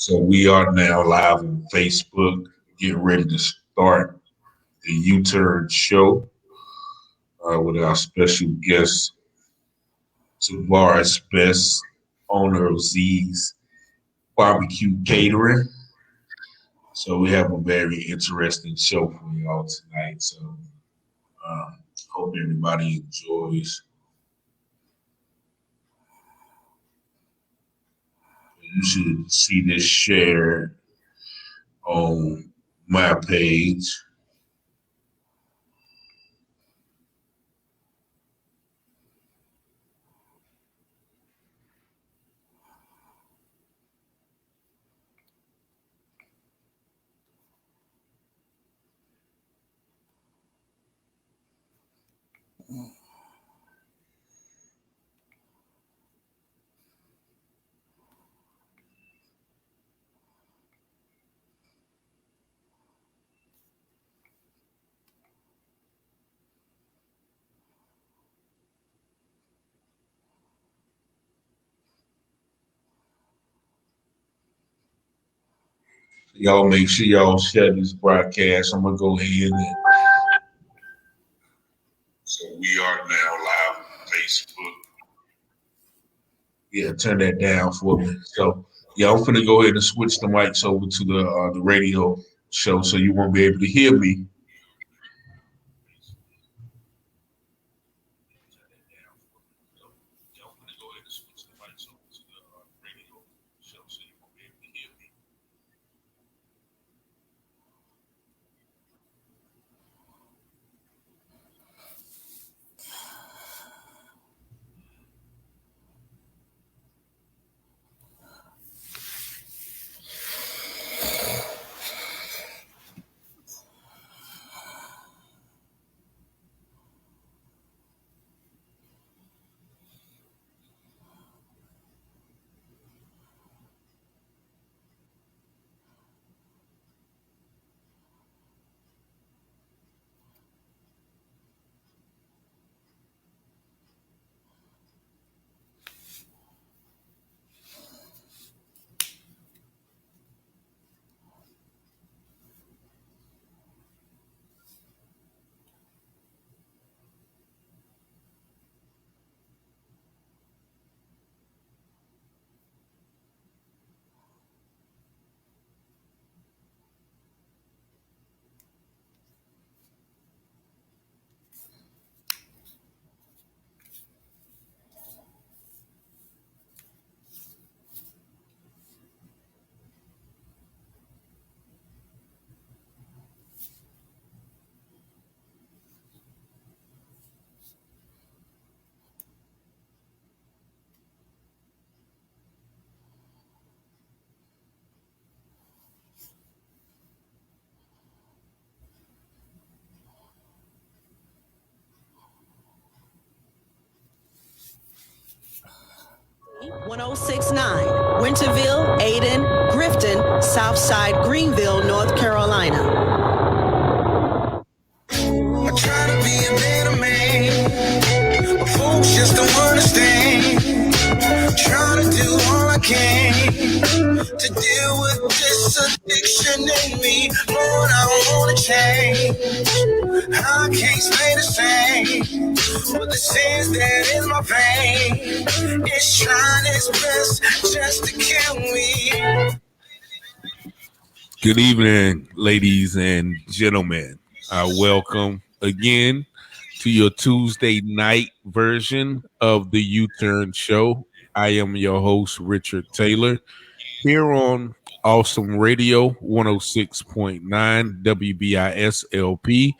So we are now live on Facebook, getting ready to start the U-Turn show with our special guest, Tavares, best owner of Z's BBQ Catering. So we have a very interesting show for y'all tonight. So hope everybody enjoys. You should see this shared on my page. Y'all make sure y'all share this broadcast. I'm gonna go ahead and so we are now live on Facebook. Yeah, turn that down for me. So yeah, I'm gonna go ahead and switch the mics over to the radio show so you won't be able to hear me. .1069 Winterville, Ayden, Grifton, Southside, Greenville, North Carolina. I try to be a better man, but folks just don't understand. Trying to do all I can to deal with this addiction in me. Lord, I wanna change. I can't stay the same. But the sins that in my vein, it's trying its best just to kill me. Good evening, ladies and gentlemen. Welcome again to your Tuesday night version of the U-Turn Show. I am your host, Richard Taylor, here on Awesome Radio 106.9 WBIS-LP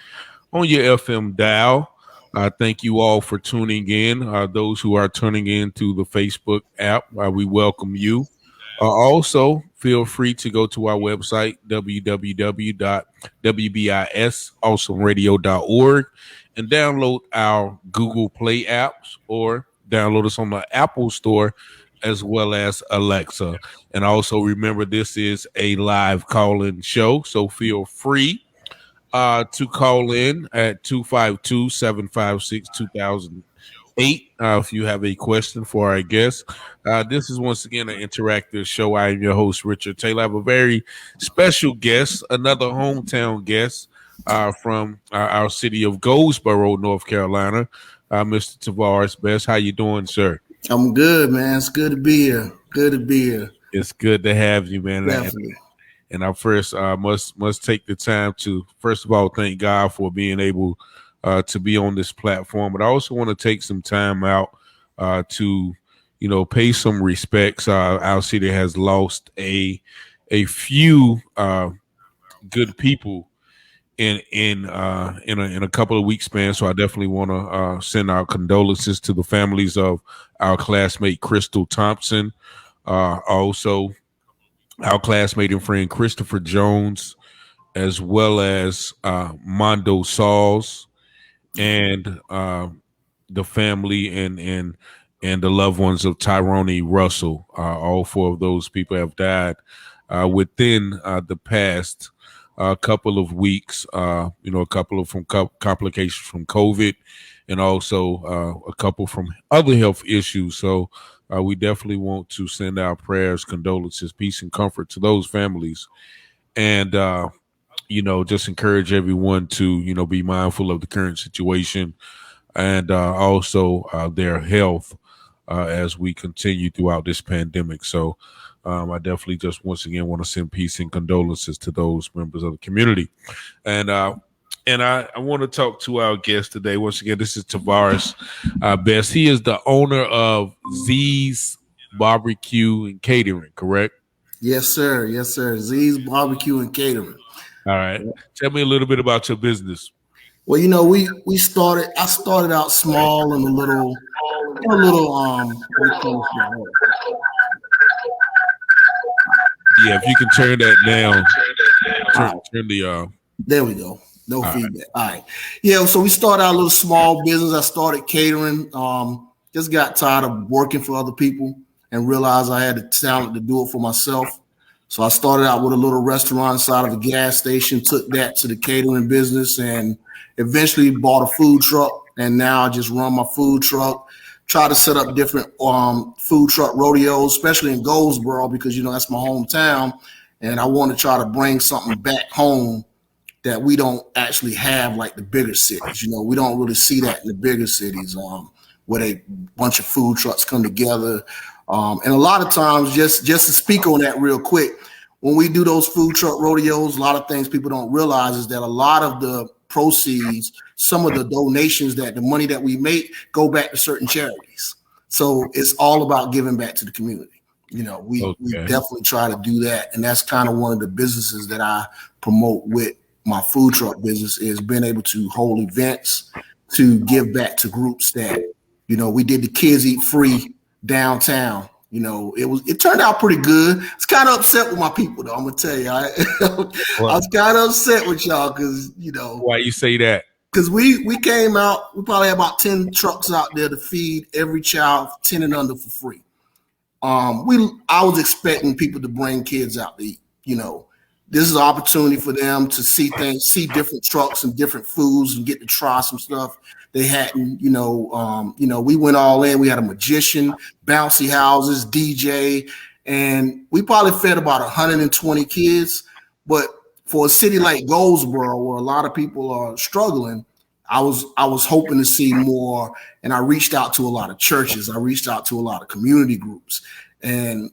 on your FM dial. Thank you all for tuning in. Those who are tuning in to the Facebook app, we welcome you. Also, feel free to go to our website, www.wbisawesomeradio.org, and download our Google Play apps or download us on the Apple Store as well as Alexa. And also remember, this is a live call-in show, so feel free to call in at 252-756-2000. 8 if you have a question for our guest. This is once again an interactive show. I am your host, Richard Taylor. I have a very special guest, another hometown guest from our city of Goldsboro, North Carolina, Mr. Tavares. Best, how you doing, sir? I'm good, man. It's good to be here. Good to be here. It's good to have you, man. Definitely. And I first must take the time to first of all thank God for being able to be on this platform, but I also want to take some time out to pay some respects. Our city has lost a few good people in a couple of weeks span. So I definitely want to send our condolences to the families of our classmate Crystal Thompson. Also our classmate and friend Christopher Jones, as well as Mondo Sauls and the family and the loved ones of Tyrone Russell. All four of those people have died within the past couple of weeks. A couple of from complications from COVID, and also a couple from other health issues. So we definitely want to send our prayers, condolences, peace, and comfort to those families, and just encourage everyone to be mindful of the current situation and also their health as we continue throughout this pandemic. So I definitely just once again want to send peace and condolences to those members of the community. And I want to talk to our guest today. Once again, this is Tavares Best. He is the owner of Z's Barbecue and Catering, correct? Yes, sir. Yes, sir. Z's Barbecue and Catering. All right. Tell me a little bit about your business. Well, we started. I started out small and a little Yeah, if you can turn that down, turn the There we go. No all right. feedback. All right. Yeah, so we started out a little small business. I started catering. Just got tired of working for other people and realized I had the talent to do it for myself. So I started out with a little restaurant inside of a gas station, took that to the catering business, and eventually bought a food truck. And now I just run my food truck, try to set up different food truck rodeos, especially in Goldsboro, because that's my hometown. And I want to try to bring something back home that we don't actually have like the bigger cities. We don't really see that in the bigger cities, where a bunch of food trucks come together. And a lot of times, just to speak on that real quick, when we do those food truck rodeos, a lot of things people don't realize is that a lot of the proceeds, some of the donations, that the money that we make go back to certain charities. So it's all about giving back to the community. We definitely try to do that. And that's kind of one of the businesses that I promote with my food truck business, is being able to hold events to give back to groups that, we did the Kids Eat Free downtown. It turned out pretty good. I was kind of upset with my people, though. I'm gonna tell you, I was kind of upset with y'all because Why you say that? Because we came out, we probably had about 10 trucks out there to feed every child 10 and under for free. I was expecting people to bring kids out to eat. This is an opportunity for them to see things, see different trucks and different foods, and get to try some stuff they hadn't. We went all in. We had a magician, bouncy houses, DJ, and we probably fed about 120 kids. But for a city like Goldsboro, where a lot of people are struggling, I was hoping to see more. And I reached out to a lot of churches. I reached out to a lot of community groups, and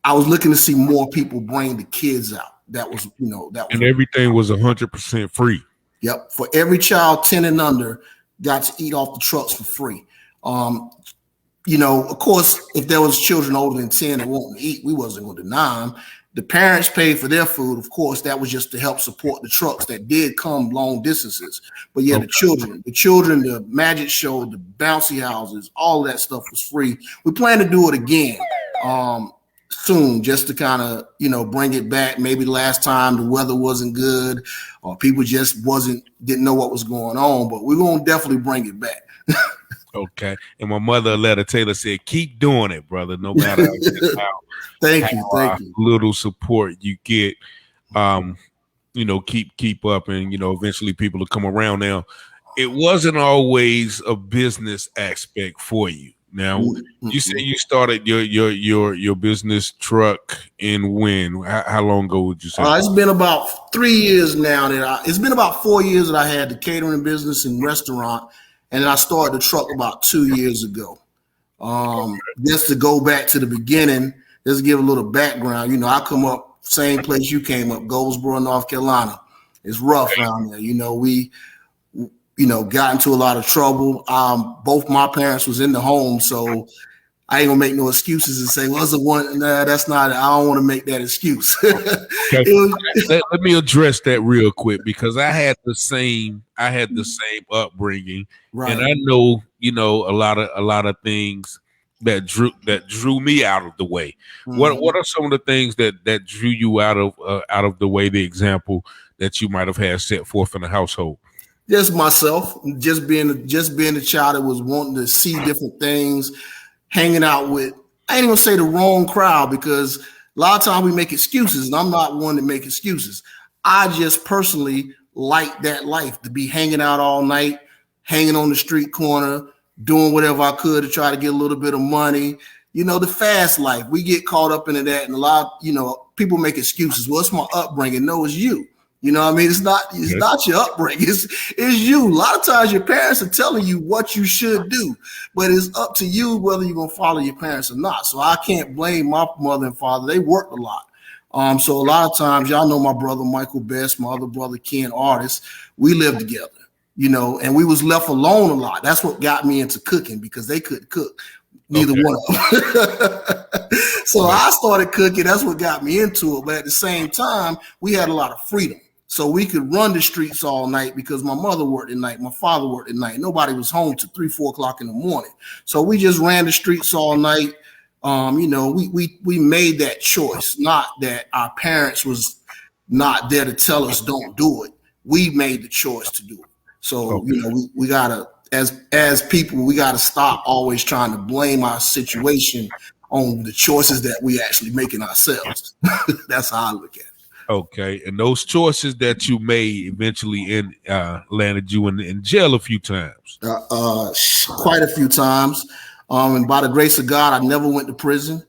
I was looking to see more people bring the kids out. That was. And everything was 100% free. Yep. For every child 10 and under got to eat off the trucks for free. Of course, if there was children older than 10 that wanted to eat, we wasn't going to deny them. The parents paid for their food. Of course, that was just to help support the trucks that did come long distances. But yeah, the children, the magic show, the bouncy houses, all of that stuff was free. We plan to do it again. Soon, just to kind of bring it back. Maybe last time the weather wasn't good, or people just didn't know what was going on, but we're gonna definitely bring it back. Okay. And my mother, Letta Taylor, said, "Keep doing it, brother. No matter how thank you little support you get, keep up, and eventually people will come around. Now, it wasn't always a business aspect for you. Now, you say you started your business truck in when? How long ago would you say? It's been about 3 years now it's been about 4 years that I had the catering business and restaurant, and then I started the truck about 2 years ago. Just to go back to the beginning, just to give a little background. You know, I come up same place you came up, Goldsboro, North Carolina. It's rough down there. You know, we got into a lot of trouble. Both my parents was in the home, so I ain't gonna make no excuses and say, well, it's the one. Nah, that's not. I don't want to make that excuse. Okay. Let me address that real quick, because I had the same upbringing, Right. and I know a lot of things that drew me out of the way. Mhm. What are some of the things that drew you out of the way? The example that you might have had set forth in the household. Just myself, just being a child that was wanting to see different things, hanging out with, I ain't even say the wrong crowd, because a lot of times we make excuses, and I'm not one to make excuses. I just personally like that life, to be hanging out all night, hanging on the street corner, doing whatever I could to try to get a little bit of money. You know, the fast life, we get caught up into that, and a lot, people make excuses. Well, it's my upbringing. No, it's you. You know what I mean? It's not your upbringing. It's you. A lot of times your parents are telling you what you should do, but it's up to you whether you're going to follow your parents or not. So I can't blame my mother and father. They worked a lot. So a lot of times, y'all know my brother Michael Best, my other brother Ken Artist, we lived together, and we was left alone a lot. That's what got me into cooking, because they couldn't cook. Neither one of them. So I started cooking. That's what got me into it. But at the same time, we had a lot of freedom. So we could run the streets all night, because my mother worked at night, my father worked at night. Nobody was home till 3, 4 o'clock in the morning. So we just ran the streets all night. We made that choice, not that our parents was not there to tell us don't do it. We made the choice to do it. So, we gotta, as people, we gotta stop always trying to blame our situation on the choices that we actually making ourselves. That's how I look at it. Okay, and those choices that you made eventually landed you in jail a few times. Quite a few times. And by the grace of God, I never went to prison.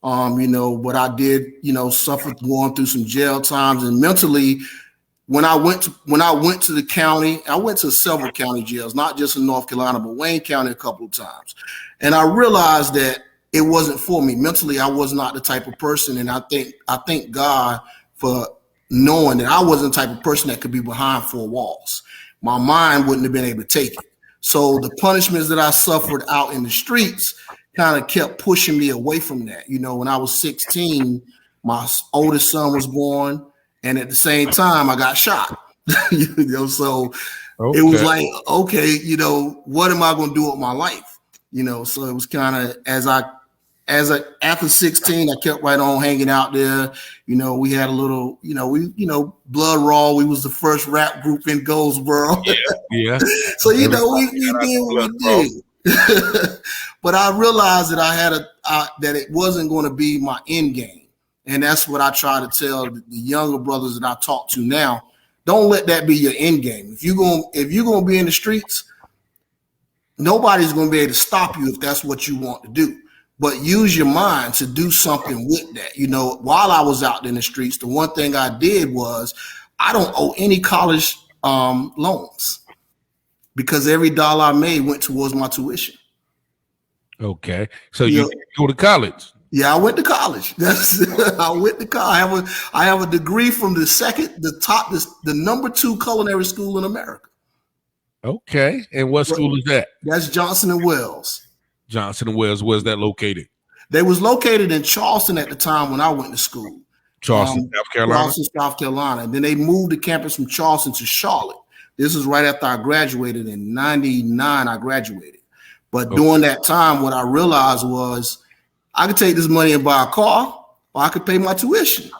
But I did, suffer going through some jail times, and mentally, when I went to the county, I went to several county jails, not just in North Carolina, but Wayne County a couple of times, and I realized that it wasn't for me. Mentally, I was not the type of person, and I thank God for knowing that I wasn't the type of person that could be behind 4 walls. My mind wouldn't have been able to take it. So the punishments that I suffered out in the streets kind of kept pushing me away from that. When I was 16, my oldest son was born, and at the same time, I got shot. So It was like, okay, what am I going to do with my life? So it was kind of after 16, I kept right on hanging out there. We had a little, Blood Raw. We was the first rap group in Goldsboro. Yeah. So, we did what we did. But I realized that that it wasn't going to be my end game. And that's what I try to tell the younger brothers that I talk to now. Don't let that be your end game. If you're going to be in the streets, nobody's going to be able to stop you if that's what you want to do. But use your mind to do something with that. While I was out in the streets, the one thing I did was I don't owe any college loans, because every dollar I made went towards my tuition. Okay. So you go to college? Yeah, I went to college. I went to college. I have a degree from the number 2 culinary school in America. Okay. And what school is that? That's Johnson & Wells. Johnson & Wells, where's that located? They was located in Charleston at the time when I went to school. South Carolina? Charleston, South Carolina. And then they moved the campus from Charleston to Charlotte. This is right after I graduated. In 99, I graduated. But during that time, what I realized was I could take this money and buy a car, or I could pay my tuition.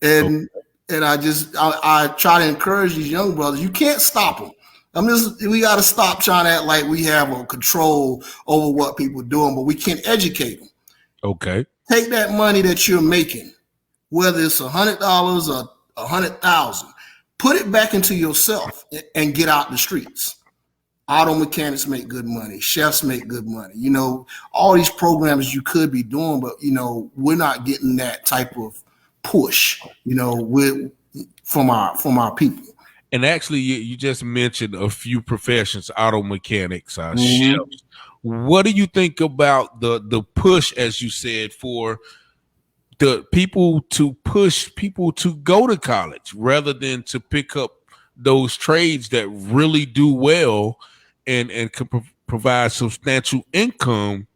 And I try to encourage these young brothers. You can't stop them. We got to stop trying to act like we have a control over what people are doing, but we can educate them. Okay. Take that money that you're making, whether it's $100 or $100,000, put it back into yourself and get out the streets. Auto mechanics make good money. Chefs make good money. All these programs you could be doing, but we're not getting that type of push. With from our people. And actually, you just mentioned a few professions: auto mechanics, Mm-hmm. chefs. What do you think about the push, as you said, for the people to push people to go to college rather than to pick up those trades that really do well and can provide substantial income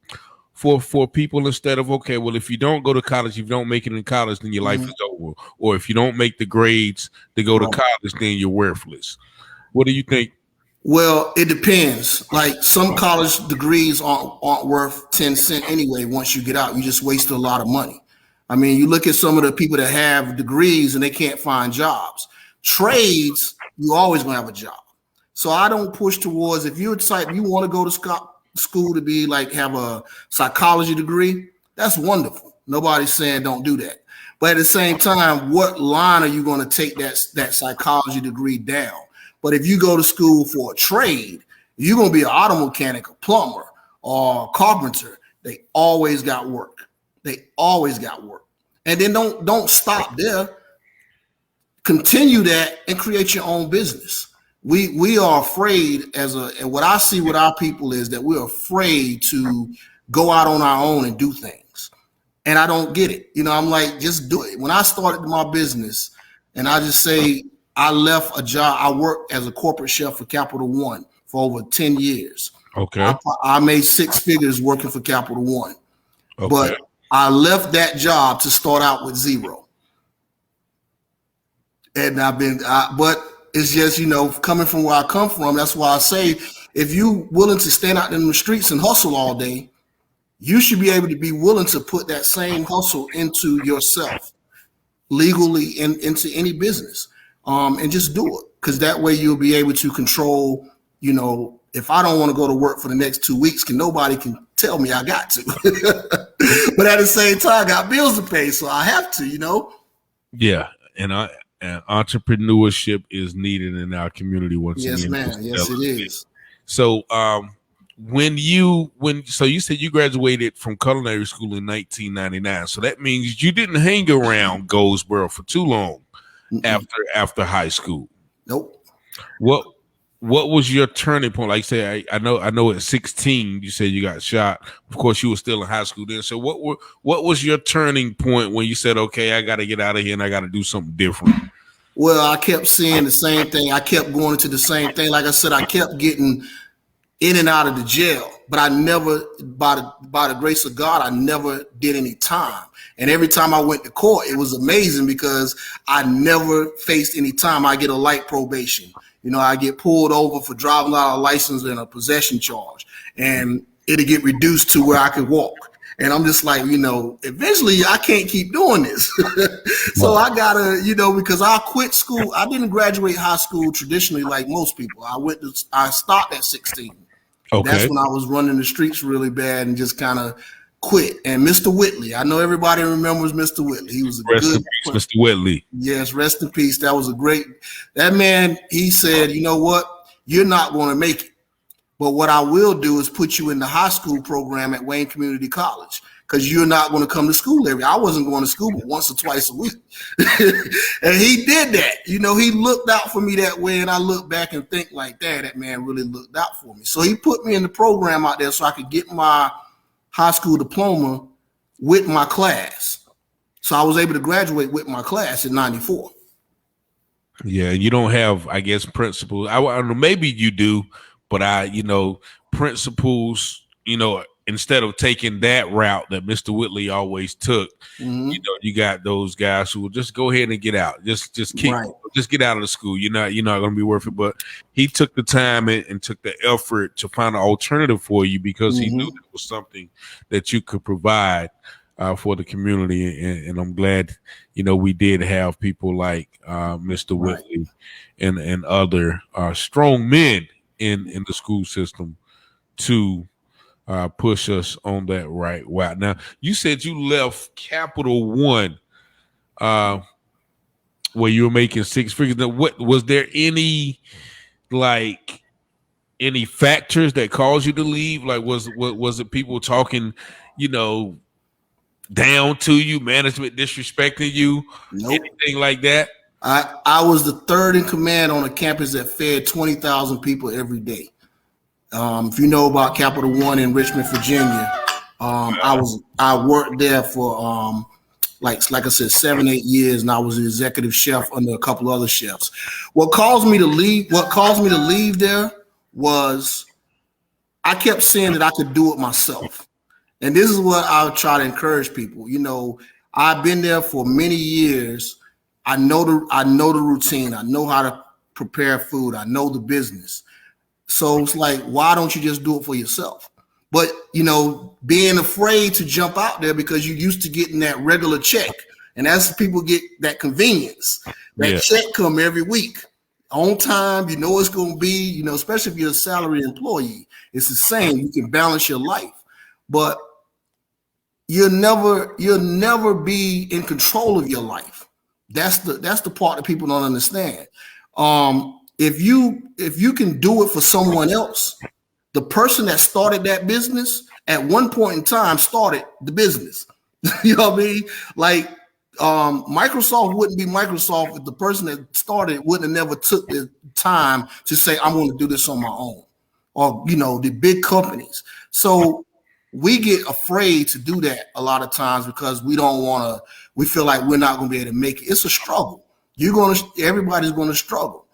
for people, instead of, okay, well, if you don't go to college, if you don't make it in college, then your life Mm-hmm. is over, or if you don't make the grades to go to Right. college, then you're worthless. What do you think? Well, it depends. Like some college degrees aren't worth 10 cents anyway. Once you get out, you just wasted a lot of money. I mean, you look at some of the people that have degrees and they can't find jobs. Trades, you always gonna have a job. So I don't push towards, if you decide you want to go to school to be like have a psychology degree, that's wonderful. Nobody's saying don't do that. But at the same time, what line are you going to take that psychology degree down? But if you go to school for a trade, you're going to be an auto mechanic, a plumber, or a carpenter. They always got work. They always got work. And then don't stop there. Continue that and create your own business. We are afraid and what I see with our people is that we're afraid to go out on our own and do things. And I don't get it. I'm like, just do it. When I started my business, and I just say I left a job. I worked as a corporate chef for Capital One for over 10 years. Okay. I made six figures working for Capital One. Okay. But I left that job to start out with zero. And but it's just, coming from where I come from, that's why I say, if you willing to stand out in the streets and hustle all day, you should be able to be willing to put that same hustle into yourself legally and into any business, and just do it. Because that way you'll be able to control, if I don't want to go to work for the next 2 weeks, nobody can tell me I got to. But at the same time, I got bills to pay, so I have to. Yeah. And entrepreneurship is needed in our community once Yes, again. man. Yes, it is. So, so you said you graduated from culinary school in 1999. So that means you didn't hang around Goldsboro for too long after high school. Nope. What was your turning point? Like, say, I know at 16 you said you got shot. Of course, you were still in high school then. So what was your turning point when you said, okay, I got to get out of here and I got to do something different? Well, I kept seeing the same thing. I kept going into the same thing. Like I said, I kept getting in and out of the jail, but I never, by the grace of God, I never did any time. And every time I went to court, it was amazing because I never faced any time. I get a light probation. I get pulled over for driving without a license and a possession charge, and it'll get reduced to where I could walk. And I'm just like, eventually I can't keep doing this. So I gotta, because I quit school. I didn't graduate high school traditionally like most people. I stopped at 16. Okay. That's when I was running the streets really bad and just kind of quit. And Mr. Whitley, I know everybody remembers Mr. Whitley. He was a rest in peace, Mr. Whitley. Yes, rest in peace. That man, he said, you know what? You're not going to make it. But what I will do is put you in the high school program at Wayne Community College, because you're not going to come to school I wasn't going to school but once or twice a week. And he did that. He looked out for me that way. And I look back and think like, that man really looked out for me. So he put me in the program out there so I could get my high school diploma with my class. So I was able to graduate with my class in 94. Yeah, you don't have, I guess, principles. I don't know, maybe you do, but principles, instead of taking that route that Mr. Whitley always took, you got those guys who will just go ahead and get out. Just get out of the school. You're not going to be worth it. But he took the time and took the effort to find an alternative for you, because he knew it was something that you could provide for the community. And I'm glad, we did have people like Mr. Whitley and other strong men in the school system to push us on that right route. Now, you said you left Capital One where you were making six figures. Now, what was there any any factors that caused you to leave? Like, was it people talking, down to you, management disrespecting you, Nope. anything like that? I was the third in command on a campus that fed 20,000 people every day. If you know about Capital One in Richmond, Virginia, I worked there for like I said, 7-8 years, and I was the executive chef under a couple other chefs. What caused me to leave there was I kept saying that I could do it myself. And this is what I try to encourage people. I've been there for many years. I know the routine. I know how to prepare food. I know the business. So it's like, why don't you just do it for yourself? But, being afraid to jump out there because you're used to getting that regular check. And as people get that convenience, that check come every week on time, it's going to be, especially if you're a salaried employee, it's the same. You can balance your life, but you'll never be in control of your life. That's the part that people don't understand. If you can do it for someone else, the person that started that business at one point in time started the business. You know what I mean? Like Microsoft wouldn't be Microsoft if the person that started wouldn't have never took the time to say, I'm going to do this on my own. Or, the big companies. So we get afraid to do that a lot of times because we feel like we're not going to be able to make it. It's a struggle. Everybody's going to struggle.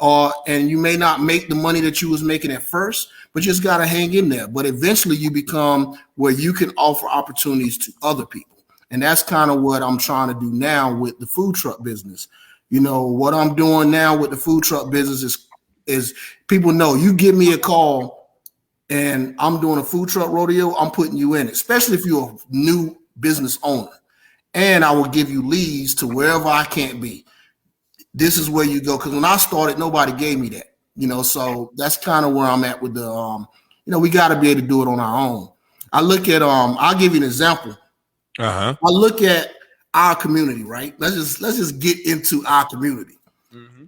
And you may not make the money that you was making at first, but you just got to hang in there. But eventually you become where you can offer opportunities to other people. And that's kind of what I'm trying to do now with the food truck business. What I'm doing now with the food truck business is people know you give me a call and I'm doing a food truck rodeo, I'm putting you in, especially if you're a new business owner. And I will give you leads to wherever I can't be. This is where you go. Because when I started, nobody gave me that. So that's kind of where I'm at with the, we got to be able to do it on our own. I look at, I'll give you an example. I look at our community, right? Let's just get into our community. Mm-hmm.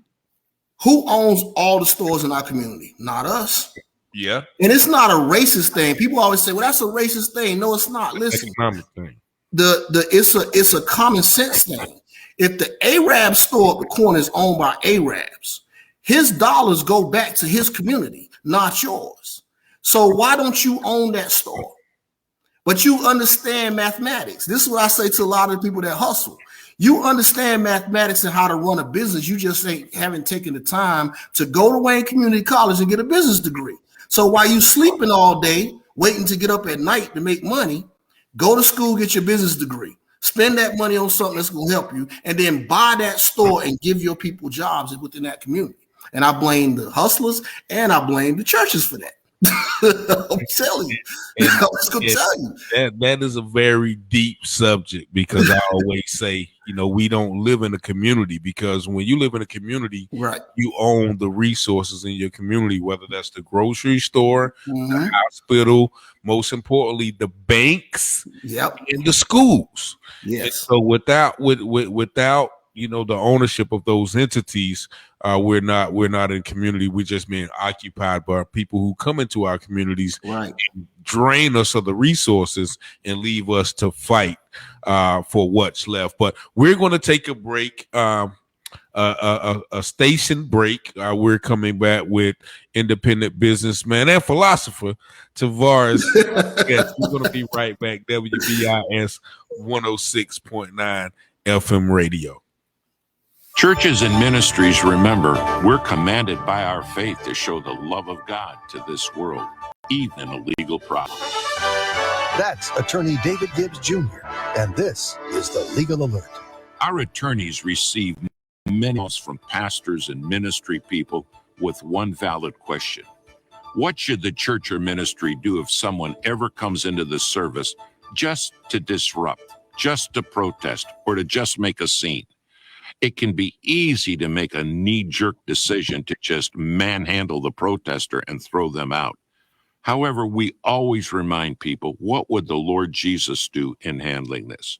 Who owns all the stores in our community? Not us. Yeah. And it's not a racist thing. People always say, well, that's a racist thing. No, it's not. Listen, thing. It's a common sense thing. If the Arab store at the corner is owned by Arabs, his dollars go back to his community, not yours. So why don't you own that store? But you understand mathematics. This is what I say to a lot of the people that hustle. You understand mathematics and how to run a business. You just haven't taken the time to go to Wayne Community College and get a business degree. So while you sleeping all day, waiting to get up at night to make money, go to school, get your business degree. Spend that money on something that's going to help you, and then buy that store and give your people jobs within that community. And I blame the hustlers and I blame the churches for that. I'm telling you. I was going to tell you. That is a very deep subject because I always say, we don't live in a community, because when you live in a community, right, you own the resources in your community, whether that's the grocery store, the hospital, most importantly, the banks, and the schools. Yes. And so without the ownership of those entities, we're not in community. We're just being occupied by people who come into our communities, right, and drain us of the resources and leave us to fight for what's left. But we're going to take a break, a station break. We're coming back with independent businessman and philosopher Tavares. Yes, we're going to be right back. WBIS 106.9 FM radio. Churches and ministries, remember, we're commanded by our faith to show the love of God to this world, even in a legal problem. That's attorney David Gibbs Jr., and this is the Legal Alert. Our attorneys receive many calls from pastors and ministry people with one valid question. What should the church or ministry do if someone ever comes into the service just to disrupt, just to protest, or to just make a scene? It can be easy to make a knee-jerk decision to just manhandle the protester and throw them out. However, we always remind people, what would the Lord Jesus do in handling this?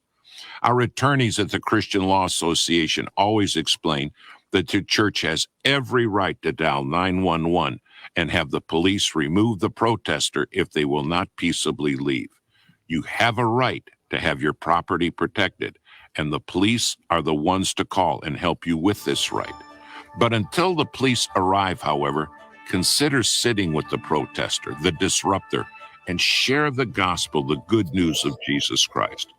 Our attorneys at the Christian Law Association always explain that your church has every right to dial 911 and have the police remove the protester if they will not peaceably leave. You have a right to have your property protected, and the police are the ones to call and help you with this right. But until the police arrive, however, consider sitting with the protester, the disruptor, and share the gospel, the good news of Jesus Christ.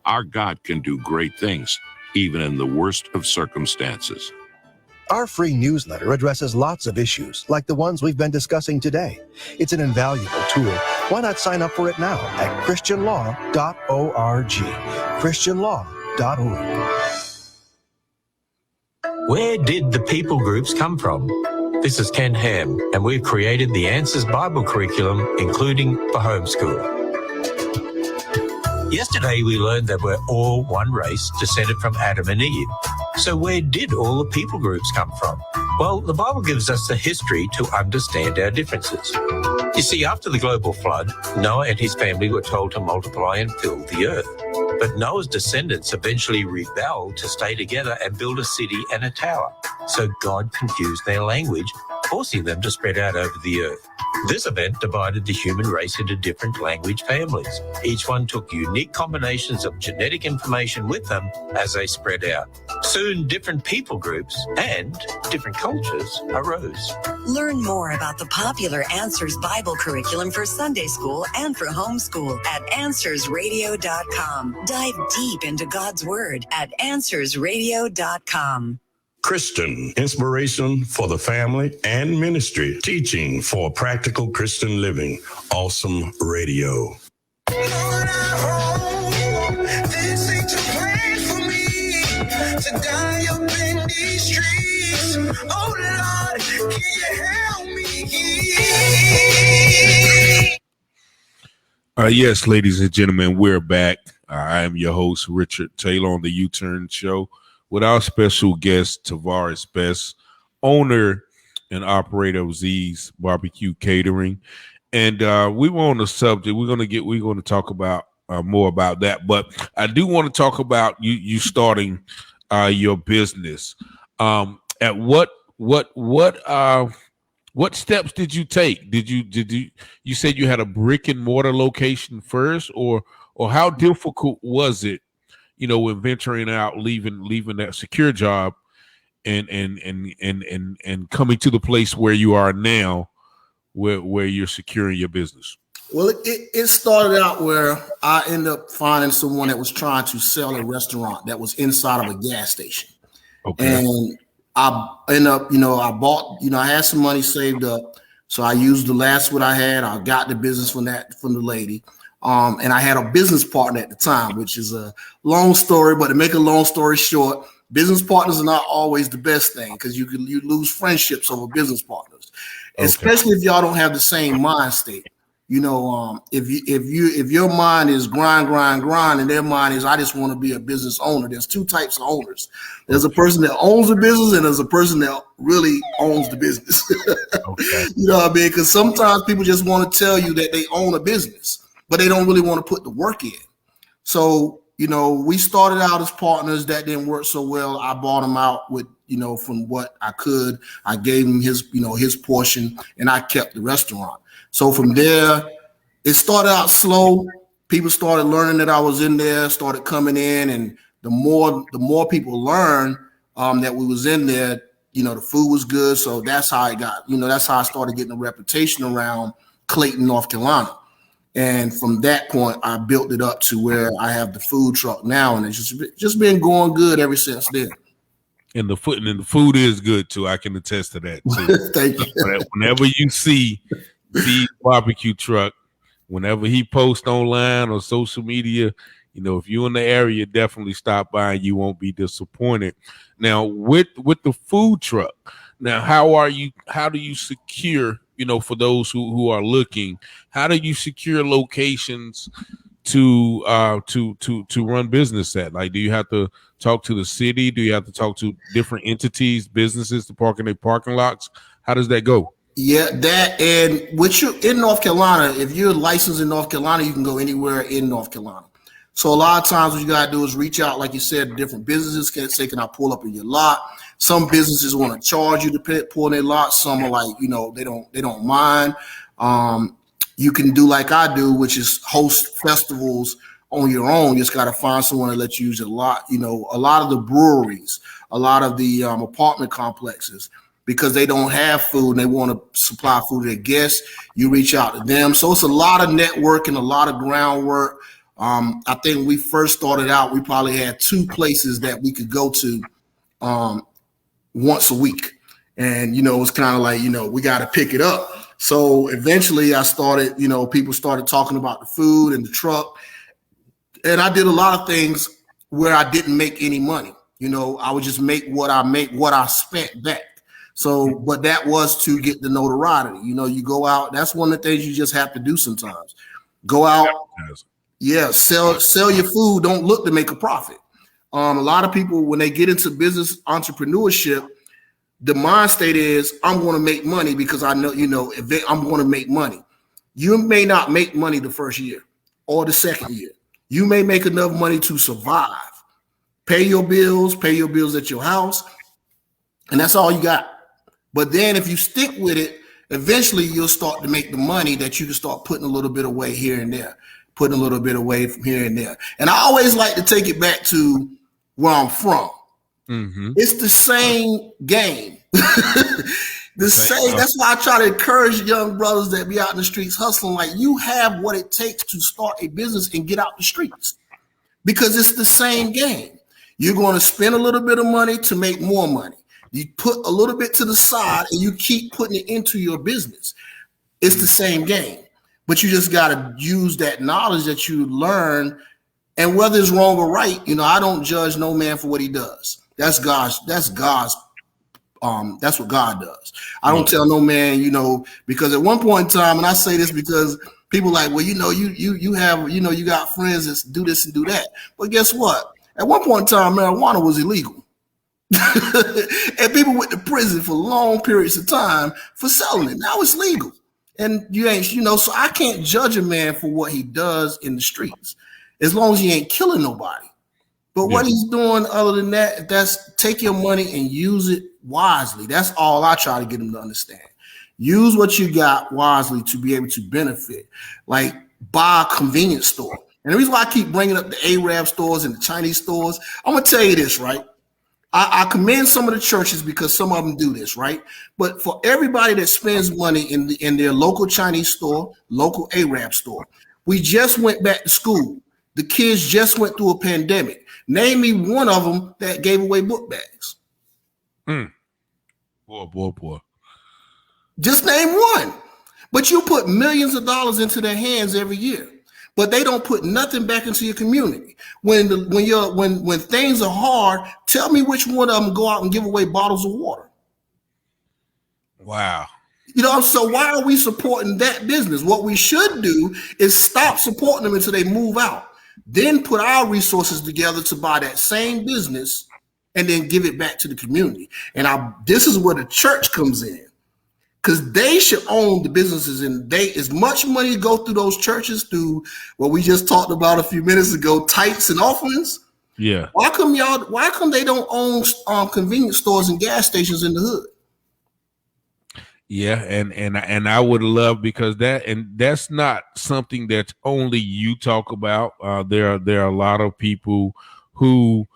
Our God can do great things, even in the worst of circumstances. Our free newsletter addresses lots of issues, like the ones we've been discussing today. It's an invaluable tool. Why not sign up for it now at christianlaw.org? christianlaw.org. Where did the people groups come from? This is Ken Ham, and we've created the Answers Bible curriculum, including for homeschool. Yesterday, we learned that we're all one race descended from Adam and Eve. So where did all the people groups come from? Well, the Bible gives us the history to understand our differences. You see, after the global flood, Noah and his family were told to multiply and fill the earth. But Noah's descendants eventually rebelled to stay together and build a city and a tower. So God confused their language, forcing them to spread out over the earth. This event divided the human race into different language families. Each one took unique combinations of genetic information with them as they spread out. Soon, different people groups and different cultures arose. Learn more about the popular Answers Bible curriculum for Sunday school and for homeschool at AnswersRadio.com. Dive deep into God's Word at AnswersRadio.com. Christian inspiration for the family and ministry, teaching for practical Christian living. Awesome Radio. Lord, I hope this ain't too late for me to die up in these streets. Oh Lord, can you help me? Yes, ladies and gentlemen, we're back. I am your host, Richard Taylor, on the U-Turn Show, with our special guest, Tavares Best, owner and operator of Z's BBQ Catering. And we were on the subject. We're going to talk about more about that. But I do want to talk about you starting your business. At what steps did you take? You said you had a brick and mortar location first, or how difficult was it, when venturing out, leaving that secure job and coming to the place where you are now, where you're securing your business? Well, it started out where I ended up finding someone that was trying to sell a restaurant that was inside of a gas station. Okay. And I ended up, I bought, I had some money saved up. So I used the last what I had. I got the business from the lady. And I had a business partner at the time, which is a long story, but to make a long story short, business partners are not always the best thing, because you lose friendships over business partners, especially if y'all don't have the same mind state. If your mind is grind, and their mind is, I just want to be a business owner. There's two types of owners. There's a person that owns the business, and there's a person that really owns the business. Okay. You know what I mean? Because sometimes people just want to tell you that they own a business, but they don't really want to put the work in. So, we started out as partners. That didn't work so well. I bought him out with, from what I could. I gave him his, his portion, and I kept the restaurant. So from there, it started out slow. People started learning that I was in there, started coming in, and the more people learned that we was in there, the food was good. So that's how I got, that's how I started getting a reputation around Clayton, North Carolina. And from that point, I built it up to where I have the food truck now, and it's just been going good ever since then. And the food is good too. I can attest to that too. Thank you. Whenever you see the barbecue truck, whenever he posts online or social media, if you're in the area, definitely stop by and you won't be disappointed. Now with the food truck, now how do you secure, for those who are looking, how do you secure locations to run business at? Like, do you have to talk to the city? Do you have to talk to different entities, businesses to park in their parking lots? How does that go? Yeah, that, and with you in North Carolina, if you're licensed in North Carolina, you can go anywhere in North Carolina. So a lot of times what you got to do is reach out, like you said, to different businesses. Can I pull up in your lot? Some businesses want to charge you to pull in their lot. Some are like, they don't mind. You can do like I do, which is host festivals on your own. You just got to find someone to let you use your lot. A lot of the breweries, a lot of the apartment complexes, because they don't have food and they want to supply food to their guests, you reach out to them. So it's a lot of networking, a lot of groundwork. I think when we first started out, we probably had 2 places that we could go to once a week. And, it was kind of like, we got to pick it up. So eventually I started, people started talking about the food and the truck. And I did a lot of things where I didn't make any money. I would just make what I spent back. So, but that was to get the notoriety. You go out. That's one of the things you just have to do sometimes. Go out. Yeah, sell your food. Don't look to make a profit. A lot of people, when they get into business entrepreneurship, the mind state is, I'm going to make money because I know, I'm going to make money. You may not make money the first year or the second year. You may make enough money to survive, pay your bills at your house, and that's all you got. But then if you stick with it, eventually you'll start to make the money that you can start putting a little bit away here and there. Putting a little bit away from here and there. And I always like to take it back to where I'm from. Mm-hmm. It's the same game. That's why I try to encourage young brothers that be out in the streets hustling. Like, you have what it takes to start a business and get out the streets, because it's the same game. You're going to spend a little bit of money to make more money. You put a little bit to the side and you keep putting it into your business. It's the same game. But you just got to use that knowledge that you learn, and whether it's wrong or right, I don't judge no man for what he does. That's what God does. I don't tell no man, because at one point in time, and I say this because people like, well, you have, you got friends that do this and do that. But guess what? At one point in time, marijuana was illegal. And people went to prison for long periods of time for selling it. Now it's legal. And you ain't, so I can't judge a man for what he does in the streets, as long as he ain't killing nobody. But what he's doing other than that, that's take your money and use it wisely. That's all I try to get him to understand. Use what you got wisely to be able to benefit. Like, buy a convenience store. And the reason why I keep bringing up the Arab stores and the Chinese stores, I'm going to tell you this, right? I commend some of the churches because some of them do this, right? But for everybody that spends money in their local Chinese store, local Arab store, we just went back to school. The kids just went through a pandemic. Name me one of them that gave away book bags. Boy. Just name one. But you put millions of dollars into their hands every year. But they don't put nothing back into your community. When things are hard, tell me which one of them go out and give away bottles of water. Wow. So why are we supporting that business? What we should do is stop supporting them until they move out. Then put our resources together to buy that same business and then give it back to the community. And this is where the church comes in. Because they should own the businesses, and as much money go through those churches through what we just talked about a few minutes ago, tithes and offerings. Yeah. Why come they don't own convenience stores and gas stations in the hood? Yeah, and I would love, because that's not something that only you talk about. There are a lot of people who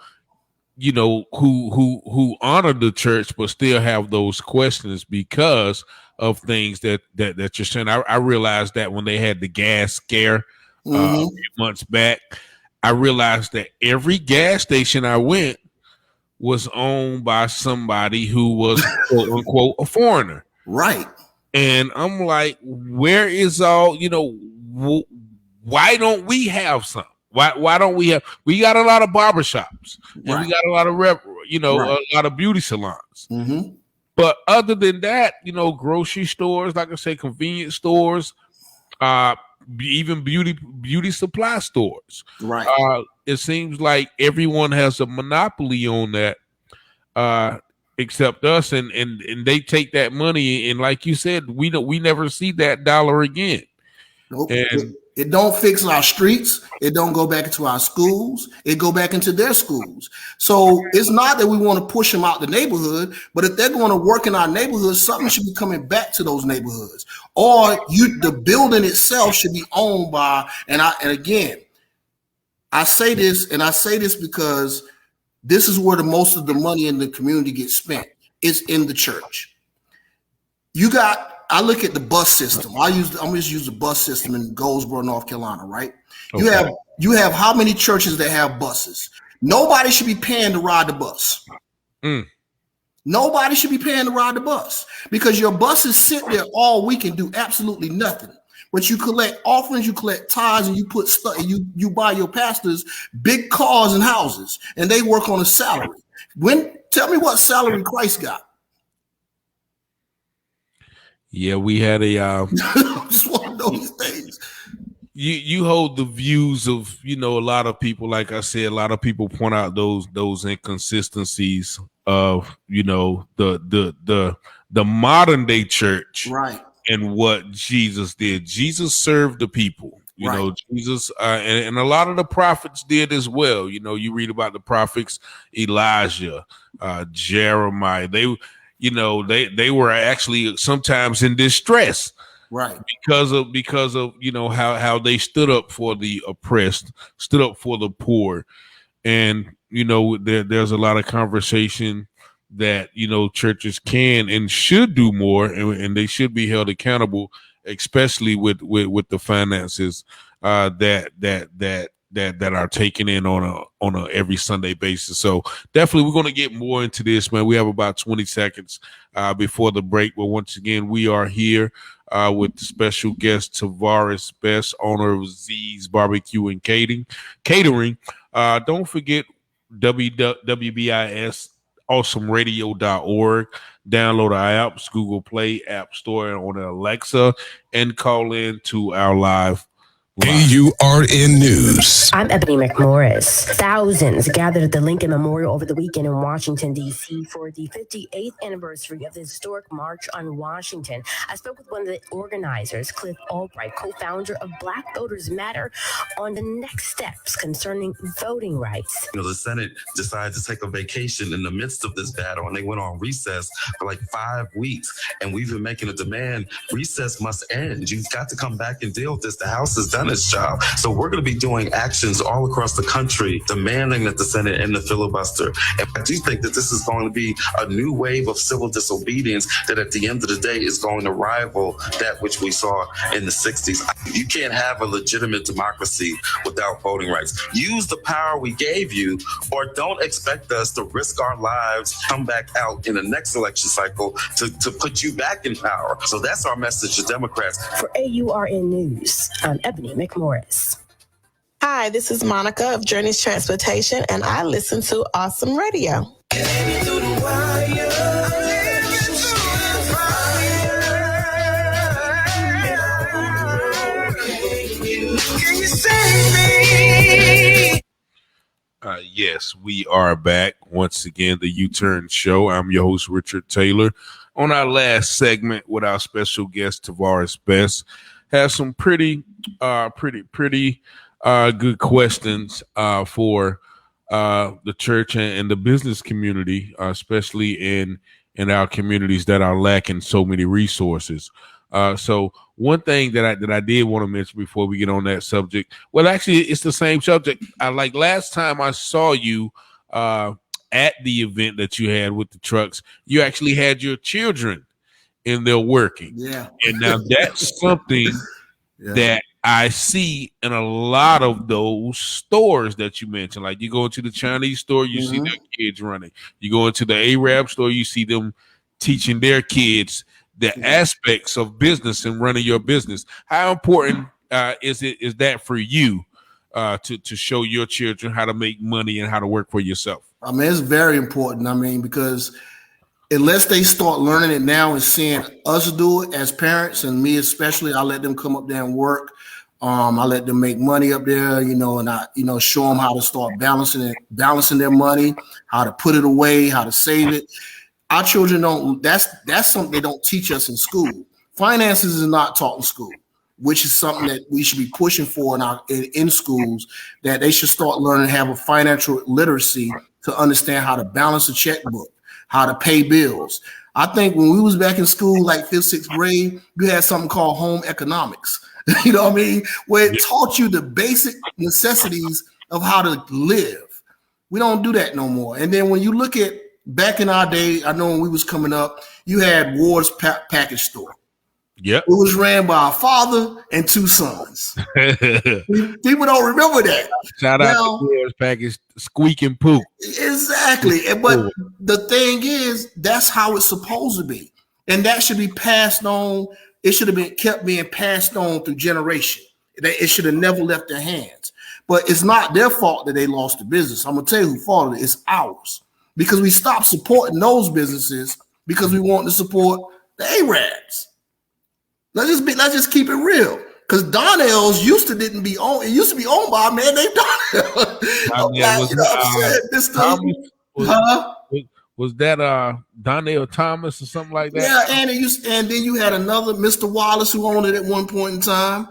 who honor the church but still have those questions because of things that you're saying. I realized that when they had the gas scare a few months back, I realized that every gas station I went was owned by somebody who was quote unquote a foreigner. Right. And I'm like, where is all, why don't we have some? Why don't we have? We got a lot of barbershops, and we got a lot of a lot of beauty salons. Mm-hmm. But other than that, grocery stores, like I say, convenience stores, even beauty supply stores. Right. It seems like everyone has a monopoly on that, except us, and they take that money, and like you said, we never see that dollar again. Nope. It don't fix our streets. It don't go back into our schools. It go back into their schools. So it's not that we want to push them out the neighborhood, but if they're going to work in our neighborhoods, something should be coming back to those neighborhoods. Or the building itself should be owned by, and again, I say this because this is where the most of the money in the community gets spent. It's in the church. I look at the bus system. I'm just use the bus system in Goldsboro, North Carolina, right? Okay. You have how many churches that have buses? Nobody should be paying to ride the bus. Nobody should be paying to ride the bus because your buses sit there all week and do absolutely nothing. But you collect offerings, you collect tithes, and you put stuff. You buy your pastors big cars and houses, and they work on a salary. Tell me what salary Christ got? Yeah, we had a just want to know these things. You hold the views of, a lot of people, like I said, a lot of people point out those inconsistencies of, the modern day church, right, and what Jesus did. Jesus served the people, Jesus, and a lot of the prophets did as well. You read about the prophets, Elijah, Jeremiah. They were actually sometimes in distress, right, because of how they stood up for the oppressed, stood up for the poor. And there's a lot of conversation that churches can and should do more, and they should be held accountable, especially with the finances that are taken in on a every Sunday basis. So definitely we're going to get more into this, man. We have about 20 seconds before the break, but once again, we are here with special guest Tavares Best, owner of Z's BBQ and Catering. Don't forget WBIS awesomeradio.org. Download our apps, Google Play, App Store, and on Alexa, and call in to our live. AURN News. I'm Ebony McMorris. Thousands gathered at the Lincoln Memorial over the weekend in Washington, D.C. for the 58th anniversary of the historic March on Washington. I spoke with one of the organizers, Cliff Albright, co-founder of Black Voters Matter, on the next steps concerning voting rights. The Senate decided to take a vacation in the midst of this battle, and they went on recess for like 5 weeks. And we've been making a demand. Recess must end. You've got to come back and deal with this. The House has done its job. So we're going to be doing actions all across the country demanding that the Senate end the filibuster. And I do think that this is going to be a new wave of civil disobedience that at the end of the day is going to rival that which we saw in the 60s. You can't have a legitimate democracy without voting rights. Use the power we gave you, or don't expect us to risk our lives, come back out in the next election cycle to put you back in power. So that's our message to Democrats. For AURN News, I'm Ebony McMorris. Hi, this is Monica of Journeys Transportation, and I listen to Awesome Radio. Yes, we are back once again. The U-Turn Show. I'm your host, Richard Taylor. On our last segment with our special guest, Tavares Best, has some pretty good questions for the church and the business community, especially in our communities that are lacking so many resources. So one thing that I did want to mention before we get on that subject, well, actually, it's the same subject. Like last time I saw you at the event that you had with the trucks, you actually had your children in there working. Yeah. And now that's something that I see in a lot of those stores that you mentioned. Like you go into the Chinese store, you see their kids running. You go into the Arab store, you see them teaching their kids the aspects of business and running your business. How important is that for you to show your children how to make money and how to work for yourself? I mean, it's very important. I mean, because unless they start learning it now and seeing us do it as parents, and me especially, I let them come up there and work. I let them make money up there, and I, show them how to start balancing their money, how to put it away, how to save it. Our children don't. That's something they don't teach us in school. Finances is not taught in school. which is something that we should be pushing for in schools, that they should start learning to have a financial literacy to understand how to balance a checkbook, how to pay bills. I think when we was back in school, like 5th, 6th grade, you had something called home economics. You know what I mean? Where it taught you the basic necessities of how to live. We don't do that no more. And then when you look at back in our day, I know when we was coming up, you had Ward's package store. Yep. It was ran by a father and 2 sons. People don't remember that. Shout out to Ward's package, Squeak and Poop. Exactly. But the thing is, that's how it's supposed to be. And that should be passed on. It should have been kept being passed on through generation. It should have never left their hands. But it's not their fault that they lost the business. I'm going to tell you who fault it. It's ours. Because we stopped supporting those businesses because we want to support the Arabs. Let's just keep it real. Because Donnell's used to be owned by a man named Donnell. Was that Donnell Thomas or something like that? Yeah, and then you had another Mr. Wallace who owned it at one point in time.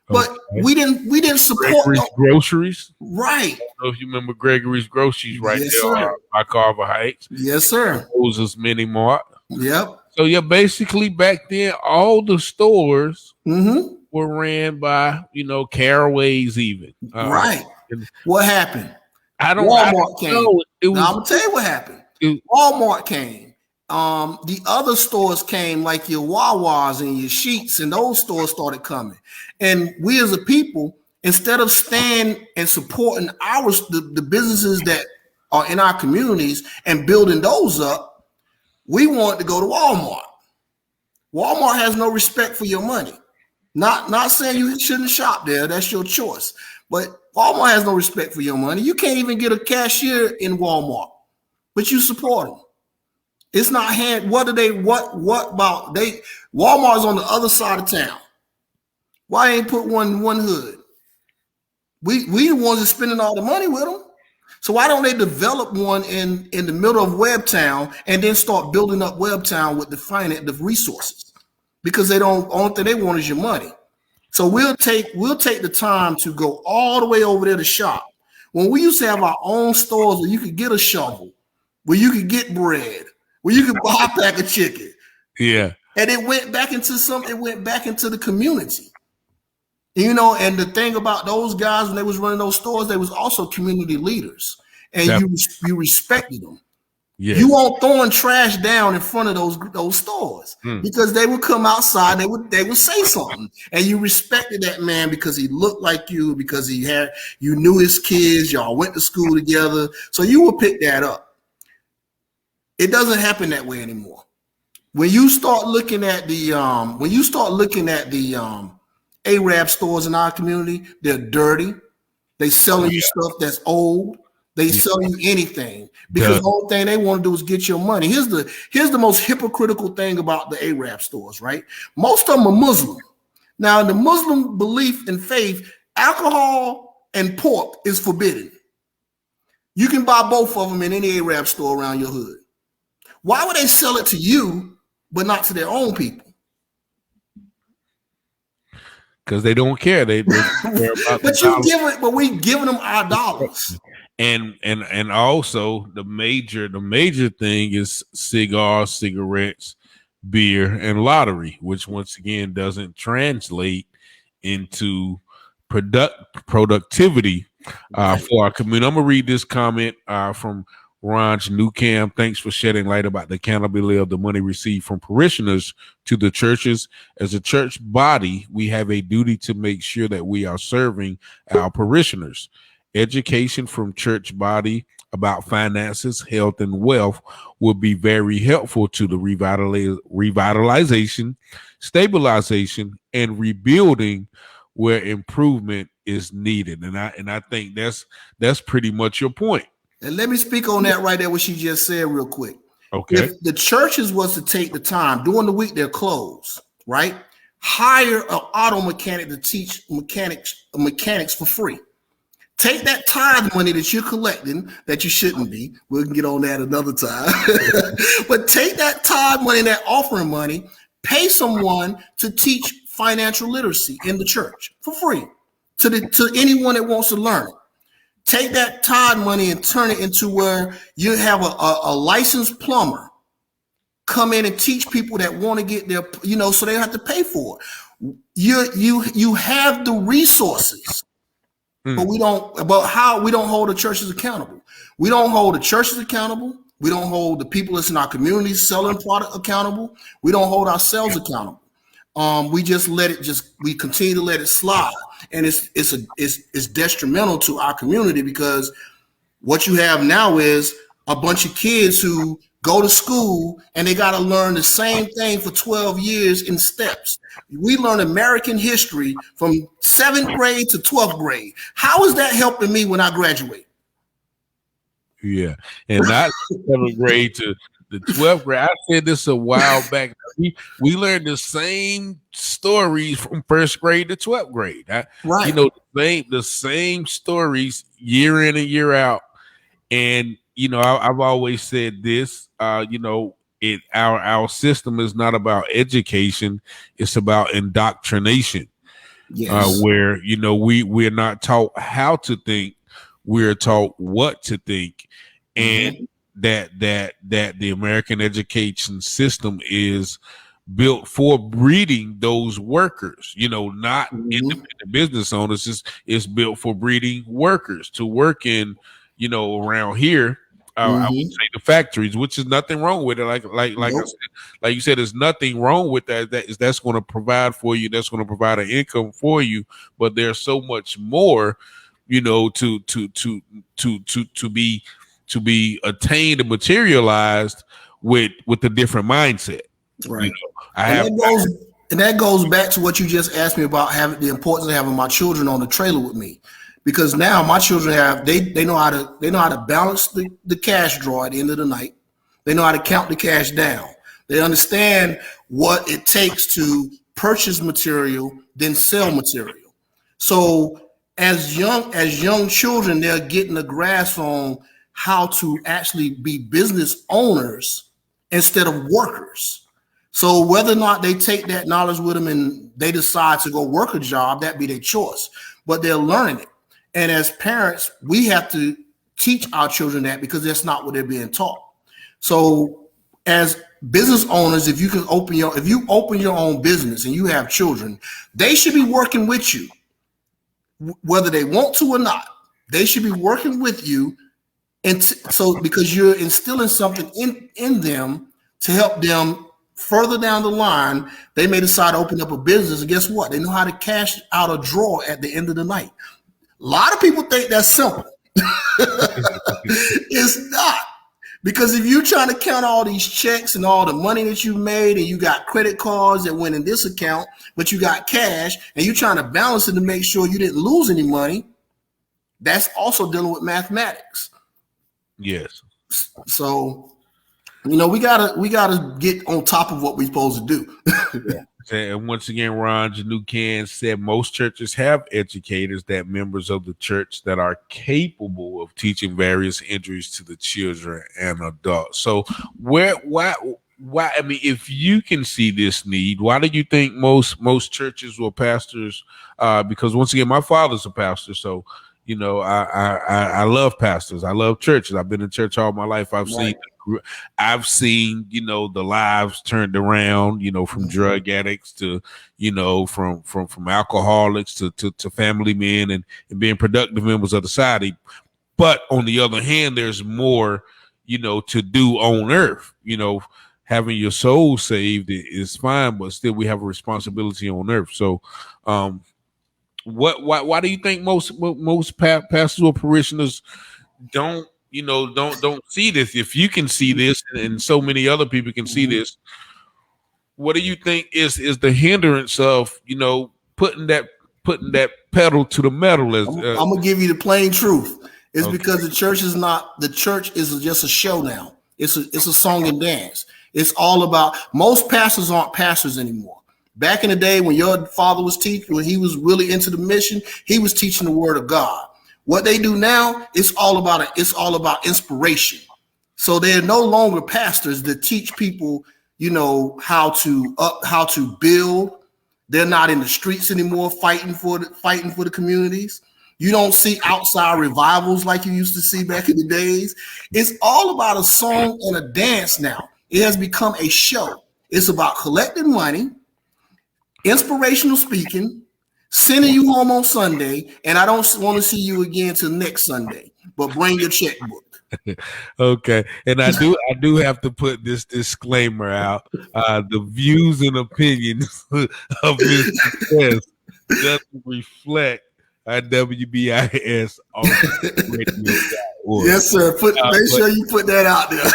But we didn't support Gregory's Groceries. Right. I don't know if you remember Gregory's Groceries right yes, there sir. by Carver Heights. Yes, sir. Moses Mini Mart. Yep. So yeah, basically back then all the stores were ran by, Caraway's even. Right. What happened? Walmart came. Now, I'm gonna tell you what happened. Walmart came. The other stores came, like your Wawas and your Sheets, and those stores started coming. And we as a people, instead of standing and supporting the businesses that are in our communities and building those up, we want to go to Walmart. Walmart has no respect for your money. Not saying you shouldn't shop there. That's your choice. But Walmart has no respect for your money. You can't even get a cashier in Walmart, but you support them. It's not what about Walmart's on the other side of town. Why ain't put one hood? We the ones that spending all the money with them. So why don't they develop one in the middle of Webtown and then start building up Webtown with the resources? Because only thing they want is your money. So we'll take the time to go all the way over there to shop. When we used to have our own stores where you could get a shovel, where you could get bread, where you could buy a pack of chicken. Yeah. And it went back into the community. And the thing about those guys, when they was running those stores, they was also community leaders. And you respected them. Yes. You weren't throwing trash down in front of those stores because they would come outside, they would say something. And you respected that man because he looked like you, because you knew his kids, y'all went to school together. So you would pick that up. It doesn't happen that way anymore. When you start looking at the Arab stores in our community, they're dirty. They selling you stuff that's old. They sell you anything because the whole thing they want to do is get your money. Here's the most hypocritical thing about the Arab stores, right? Most of them are Muslim. Now, in the Muslim belief and faith, alcohol and pork is forbidden. You can buy both of them in any Arab store around your hood. Why would they sell it to you but not to their own people? Because they don't care. They care about but we giving them our dollars. And also the major thing is cigars, cigarettes, beer, and lottery, which once again doesn't translate into productivity for our community. I'm gonna read this comment from Ronj Newcam. Thanks for shedding light about the accountability of the money received from parishioners to the churches. As a church body, we have a duty to make sure that we are serving our parishioners. Education from church body about finances, health, and wealth will be very helpful to the revitalization, stabilization, and rebuilding where improvement is needed. And I think that's pretty much your point. And let me speak on that right there, what she just said real quick. Okay. If the churches was to take the time, during the week they're closed, right? Hire an auto mechanic to teach mechanics for free. Take that tithe money that you're collecting, that you shouldn't be. We can get on that another time. But take that tithe money, that offering money, pay someone to teach financial literacy in the church for free to anyone that wants to learn it. Take that tithe money and turn it into where you have a licensed plumber come in and teach people that want to get their, so they don't have to pay for it. You have the resources, but we don't hold the churches accountable. We don't hold the churches accountable. We don't hold the people that's in our community selling product accountable. We don't hold ourselves accountable. We just we continue to let it slide, and it's detrimental to our community, because what you have now is a bunch of kids who go to school and they got to learn the same thing for 12 years in steps. We learn American history from 7th grade to 12th grade. How is that helping me when I graduate? Yeah, and not 7th grade to the 12th grade. I said this a while back. We learned the same stories from 1st grade to 12th grade. Right. The same stories year in and year out. And I've always said this. Our system is not about education; it's about indoctrination. Yes. Where we're not taught how to think, we're taught what to think, and that the American education system is built for breeding those workers, not independent business owners. It's built for breeding workers to work in, around here. I would say the factories, which is nothing wrong with it. Like I said, like you said, there's nothing wrong with that. That's going to provide for you. That's going to provide an income for you. But there's so much more, to be attained and materialized with a different mindset. Right. And that goes back to what you just asked me about having the importance of having my children on the trailer with me, because now my children they know how to balance the cash draw at the end of the night. They know how to count the cash down. They understand what it takes to purchase material, then sell material. So as young children, they're getting a grasp on how to actually be business owners instead of workers. So whether or not they take that knowledge with them and they decide to go work a job, that be their choice, but they're learning it. And as parents, we have to teach our children that, because that's not what they're being taught. So as business owners, if you open your own business and you have children, they should be working with you, whether they want to or not. They should be working with you, and so because you're instilling something in them to help them. Further down the line, they may decide to open up a business, and guess what? They know how to cash out a draw at the end of the night. A lot of people think that's simple. It's not, because if you're trying to count all these checks and all the money that you made, and you got credit cards that went in this account, but you got cash, and you're trying to balance it to make sure you didn't lose any money, that's also dealing with mathematics. Yes. So we gotta get on top of what we're supposed to do. And once again, Ron Janucan said most churches have educators that members of the church that are capable of teaching various injuries to the children and adults. So why? I mean, if you can see this need, why do you think most churches or pastors? Because once again, my father's a pastor, so I love pastors. I love churches. I've been in church all my life. I've seen, the lives turned around, from drug addicts to, from alcoholics to family men and being productive members of the society. But on the other hand, there's more, to do on earth. Having your soul saved is fine, but still we have a responsibility on earth. So, why do you think most pastors or parishioners don't see this? If you can see this and so many other people can see this, what do you think is the hindrance of putting that pedal to the metal? I'm gonna give you the plain truth. It's because the church is just a show now. It's a song and dance. It's all about, most pastors aren't pastors anymore. Back in the day when your father was teaching, when he was really into the mission, he was teaching the word of God. What they do now, it's all about inspiration. So they're no longer pastors that teach people, how to build, They're not in the streets anymore fighting for the communities. You don't see outside revivals like you used to see back in the days. It's all about a song and a dance now. It has become a show. It's about collecting money, inspirational speaking, sending you home on Sunday, and I don't want to see you again till next Sunday. But bring your checkbook. Okay, and I do have to put this disclaimer out. The views and opinions of Mr. Quest doesn't reflect WBIS on radio.org. Yes, sir. Make sure you put that out there.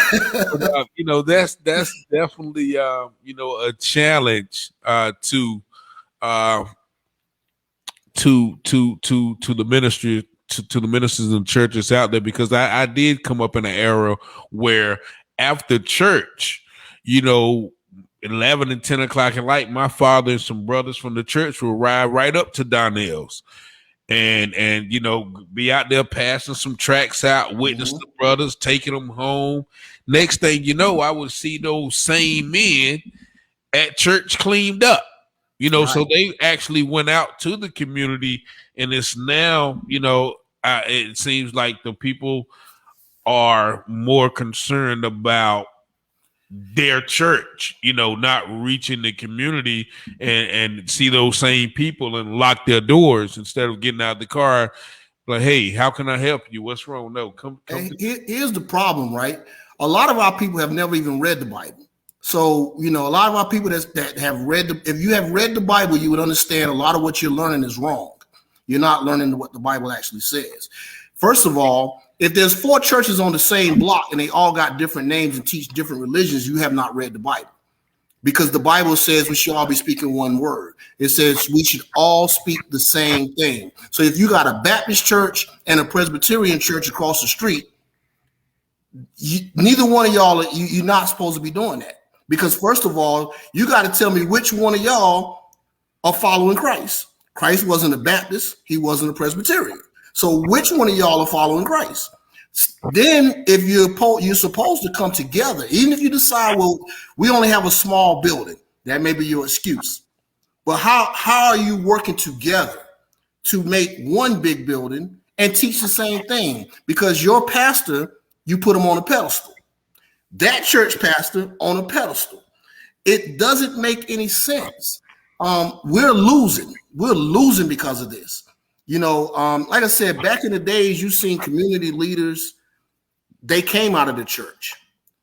That's definitely a challenge to the ministry, to the ministers and churches out there, because I did come up in an era where after church, 11 and 10 o'clock at night, my father and some brothers from the church would ride right up to Donnell's and be out there passing some tracks out, witness the brothers, taking them home. Next thing you know, I would see those same men at church cleaned up. Right. So they actually went out to the community, and it's now, it seems like the people are more concerned about their church, not reaching the community and see those same people and lock their doors instead of getting out of the car. Like, hey, how can I help you? What's wrong? No, come. Here's the problem, right? A lot of our people have never even read the Bible. So, a lot of our people that have read, if you have read the Bible, you would understand a lot of what you're learning is wrong. You're not learning what the Bible actually says. First of all, if there's 4 churches on the same block and they all got different names and teach different religions, you have not read the Bible. Because the Bible says we should all be speaking one word. It says we should all speak the same thing. So if you got a Baptist church and a Presbyterian church across the street, neither one of y'all, you're not supposed to be doing that. Because first of all, you got to tell me which one of y'all are following Christ. Christ wasn't a Baptist. He wasn't a Presbyterian. So which one of y'all are following Christ? Then if you're supposed to come together, even if you decide, well, we only have a small building, that may be your excuse. But how are you working together to make one big building and teach the same thing? Because your pastor, you put him on a pedestal. That church pastor on a pedestal. It doesn't make any sense. We're losing. We're losing because of this. Like I said, back in the days, you've seen community leaders. They came out of the church.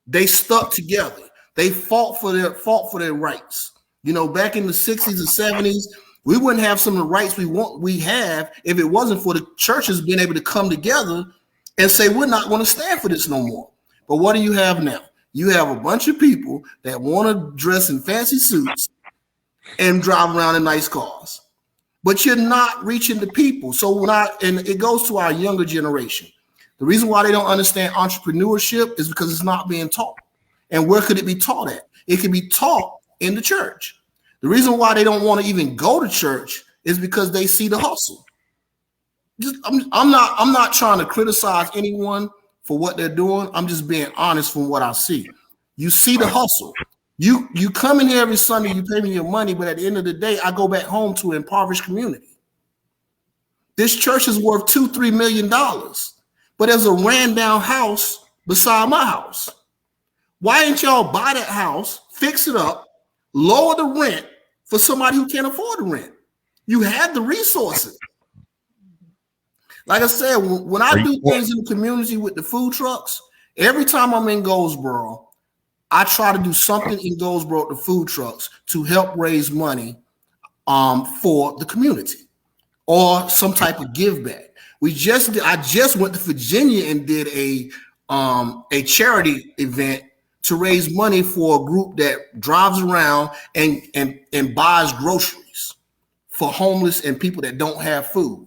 They stuck together. They fought for their rights. Back in the 60s and 70s, we wouldn't have some of the rights we have if it wasn't for the churches being able to come together and say, we're not going to stand for this no more. But what do you have now? You have a bunch of people that want to dress in fancy suits and drive around in nice cars, but you're not reaching the people. So and it goes to our younger generation. The reason why they don't understand entrepreneurship is because it's not being taught. And where could it be taught at? It can be taught in the church. The reason why they don't want to even go to church is because they see the hustle. I'm not trying to criticize anyone for what they're doing. I'm just being honest from what I see. You see the hustle. You come in here every Sunday, you pay me your money, but at the end of the day, I go back home to an impoverished community. This church is worth $2-3 million, but there's a ran down house beside my house. Why didn't y'all buy that house, fix it up, lower the rent for somebody who can't afford the rent? You had the resources. Like I said, when I do things in the community with the food trucks, every time I'm in Goldsboro, I try to do something in Goldsboro with the food trucks to help raise money for the community or some type of give back. I just went to Virginia and did a charity event to raise money for a group that drives around and buys groceries for homeless and people that don't have food.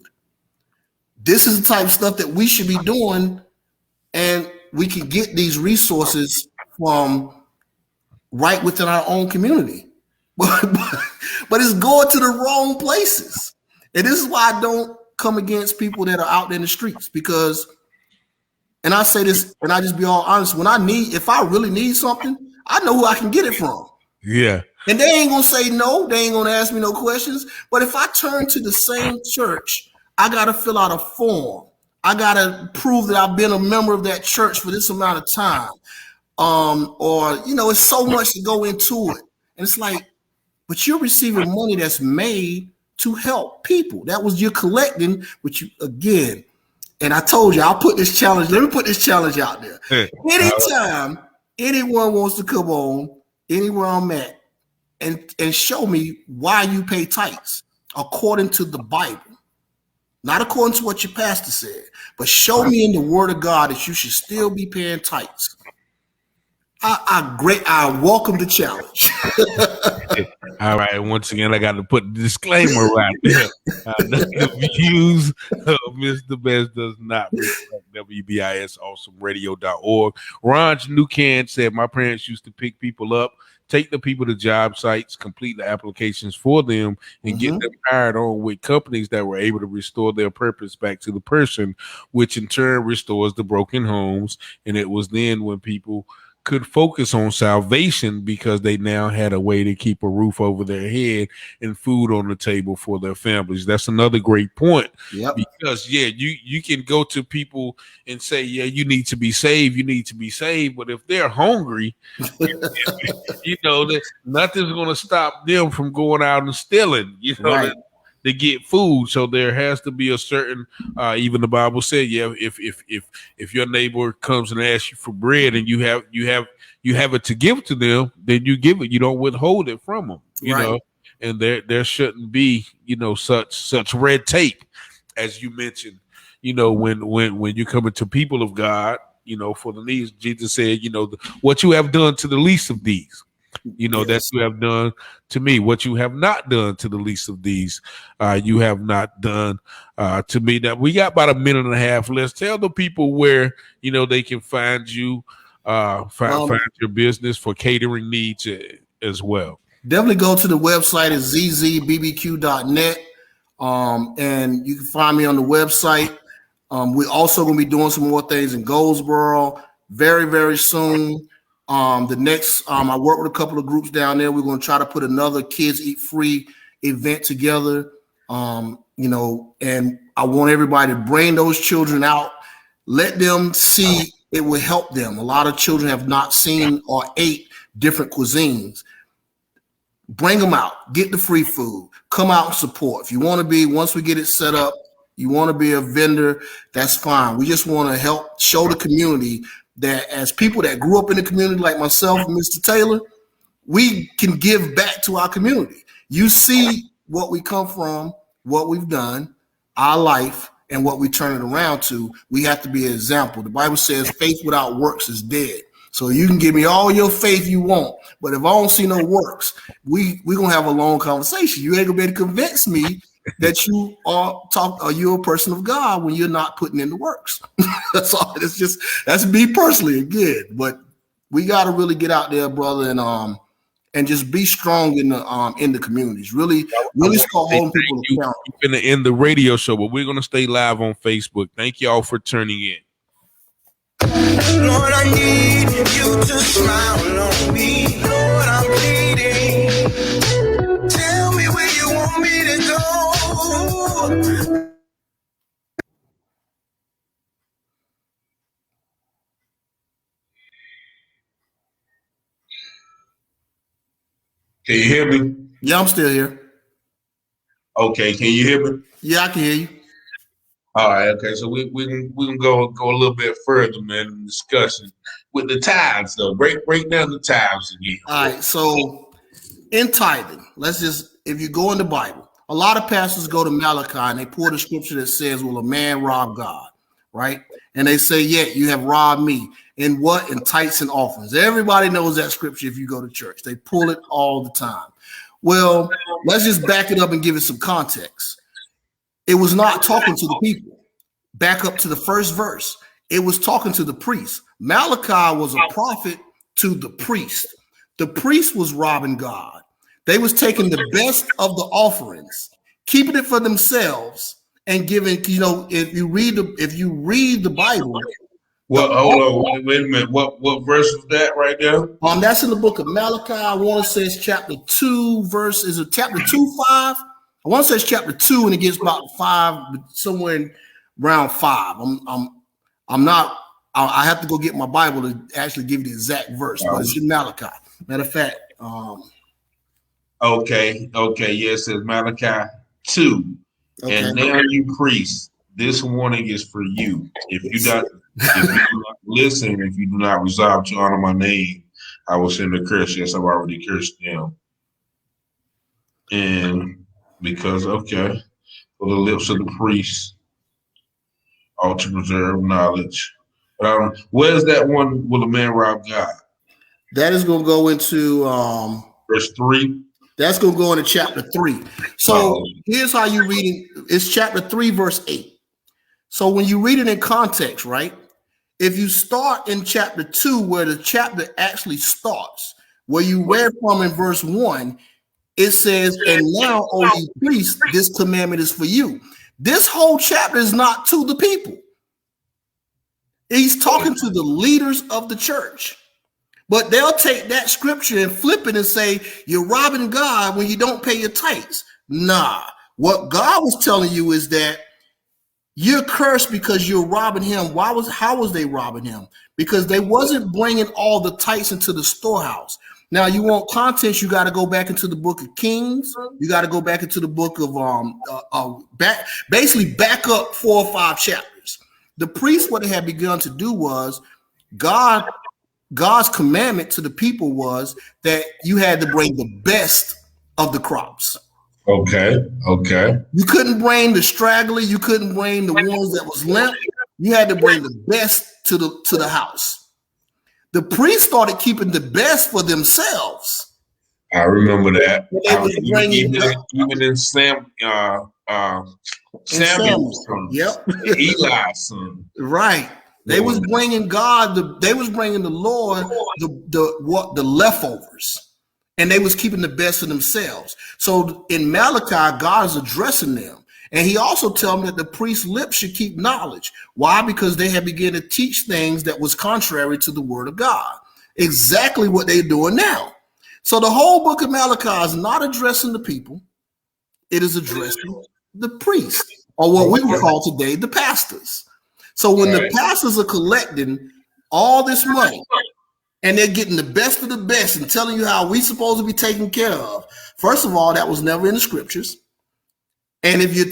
This is the type of stuff that we should be doing, and we can get these resources from right within our own community. But it's going to the wrong places. And this is why I don't come against people that are out there in the streets, because, and I say this, and I just be all honest, if I really need something, I know who I can get it from. Yeah. And they ain't gonna say no. They ain't gonna ask me no questions. But if I turn to the same church, I gotta fill out a form. I gotta prove that I've been a member of that church for this amount of time. Or it's so much to go into it. And it's like, but you're receiving money that's made to help people. That was you're collecting, but you again. And I told you, I'll put this challenge. Let me put this challenge out there. Anytime anyone wants to come on, anywhere I'm at, and show me why you pay tithes according to the Bible, not according to what your pastor said, but show me in the Word of God that you should still be paying tithes. I welcome the challenge. All right. Once again, I got to put the disclaimer right there. The views of Mr. Best does not reflect WBIS AwesomeRadio.org. Ron Nucan said, my parents used to pick people up, take the people to job sites, complete the applications for them, and get them hired on with companies that were able to restore their purpose back to the person, which in turn restores the broken homes. And it was then when people could focus on salvation because they now had a way to keep a roof over their head and food on the table for their families. That's another great point. Yep. Because you can go to people and say, yeah, you need to be saved. But if they're hungry, nothing's going to stop them from going out and stealing, right. to get food. So there has to be a certain, even the Bible said, yeah, if your neighbor comes and asks you for bread and you have it to give to them, then you give it. You don't withhold it from them, you know. And there shouldn't be, such red tape, as you mentioned. When you come into people of God, for the needs, Jesus said, what you have done to the least of these. That you have done to me. What you have not done to the least of these, you have not done to me. Now, we got about a minute and a half. Let's tell the people where, they can find you, find your business for catering needs as well. Definitely go to the website at zzbbq.net. And you can find me on the website. We're also going to be doing some more things in Goldsboro very, very soon. The next, I work with a couple of groups down there. We're going to try to put another Kids Eat Free event together. And I want everybody to bring those children out. Let them see it will help them. A lot of children have not seen or ate different cuisines. Bring them out. Get the free food. Come out and support. If you want to be, once we get it set up, you want to be a vendor, that's fine. We just want to help show the community that as people that grew up in the community like myself and Mr. Taylor, we can give back to our community. You see what we come from, what we've done, our life, and what we turn it around to. We have to be an example. The Bible says faith without works is dead. So you can give me all your faith you want, but if I don't see no works, we're going to have a long conversation. You ain't going to be able to convince me that you're a person of God when you're not putting in the works. That's all. That's me personally again. But we got to really get out there, brother, and just be strong in the communities. Really start holding people accountable. You're going to end the radio show, but we're going to stay live on Facebook. Thank you all for tuning in. Lord, I need you to smile on me. Lord, I'm bleeding. Tell me where you want me to go. Can you hear me? Yeah, I'm still here. Okay, can you hear me? Yeah, I can hear you. All right, okay. So we can go a little bit further, man, in discussion with the tithes, though. Break down the tithes again. All right, so in tithing, if you go in the Bible, a lot of pastors go to Malachi and they pull the scripture that says, will a man rob God, right? And they say, yeah, you have robbed me. In what? In tithes and offerings. Everybody knows that scripture if you go to church. They pull it all the time. Well, let's just back it up and give it some context. It was not talking to the people. Back up to the first verse. It was talking to the priest. Malachi was a prophet to the priest. The priest was robbing God. They was taking the best of the offerings, keeping it for themselves, and giving. If you read the Bible, Well, hold on, wait a minute. What verse is that right there? That's in the book of Malachi. I want to say it's chapter 2, verse, is it chapter 2, 5? I want to say it's chapter 2, and it gets about 5, somewhere in around 5. I'm not, I have to go get my Bible to actually give you the exact verse, but it's in Malachi. Matter of fact, okay, yeah, it says Malachi 2. Okay. And now you priests, this warning is for you. If you do not listen, if you do not resolve to honor my name, I will send a curse. Yes, I've already cursed them. And because, for the lips of the priests ought to preserve knowledge. Where's that one, will a man rob God? That is going to go into verse 3. That's going to go into chapter 3. So here's how you read it. It's chapter 3, verse 8. So when you read it in context, right? If you start in chapter 2, where the chapter actually starts, where you read from in verse 1, it says, and now, O ye priests, this commandment is for you. This whole chapter is not to the people. He's talking to the leaders of the church. But they'll take that scripture and flip it and say, you're robbing God when you don't pay your tithes. Nah, what God was telling you is that you're cursed because you're robbing him. How was they robbing him? Because they wasn't bringing all the tithes into the storehouse. Now, you want context, you got to go back into the book of Kings. You got to go back into the book of basically back up 4 or 5 chapters. The priests, what they had begun to do was God's commandment to the people was that you had to bring the best of the crops. Okay. You couldn't bring the straggler. You couldn't bring the ones that was limp. You had to bring the best to the house. The priests started keeping the best for themselves. I remember that. Even in Samuel's son. Yep. Eli's son. Right. They was bringing God. They was bringing the Lord the leftovers. And they was keeping the best for themselves. So in Malachi, God is addressing them. And he also tells them that the priest's lips should keep knowledge. Why? Because they had begun to teach things that was contrary to the word of God. Exactly what they're doing now. So the whole book of Malachi is not addressing the people. It is addressing the priests, or what we would call today the pastors. So when the pastors are collecting all this money, and they're getting the best of the best and telling you how we supposed to be taken care of. First of all, that was never in the scriptures. And if you're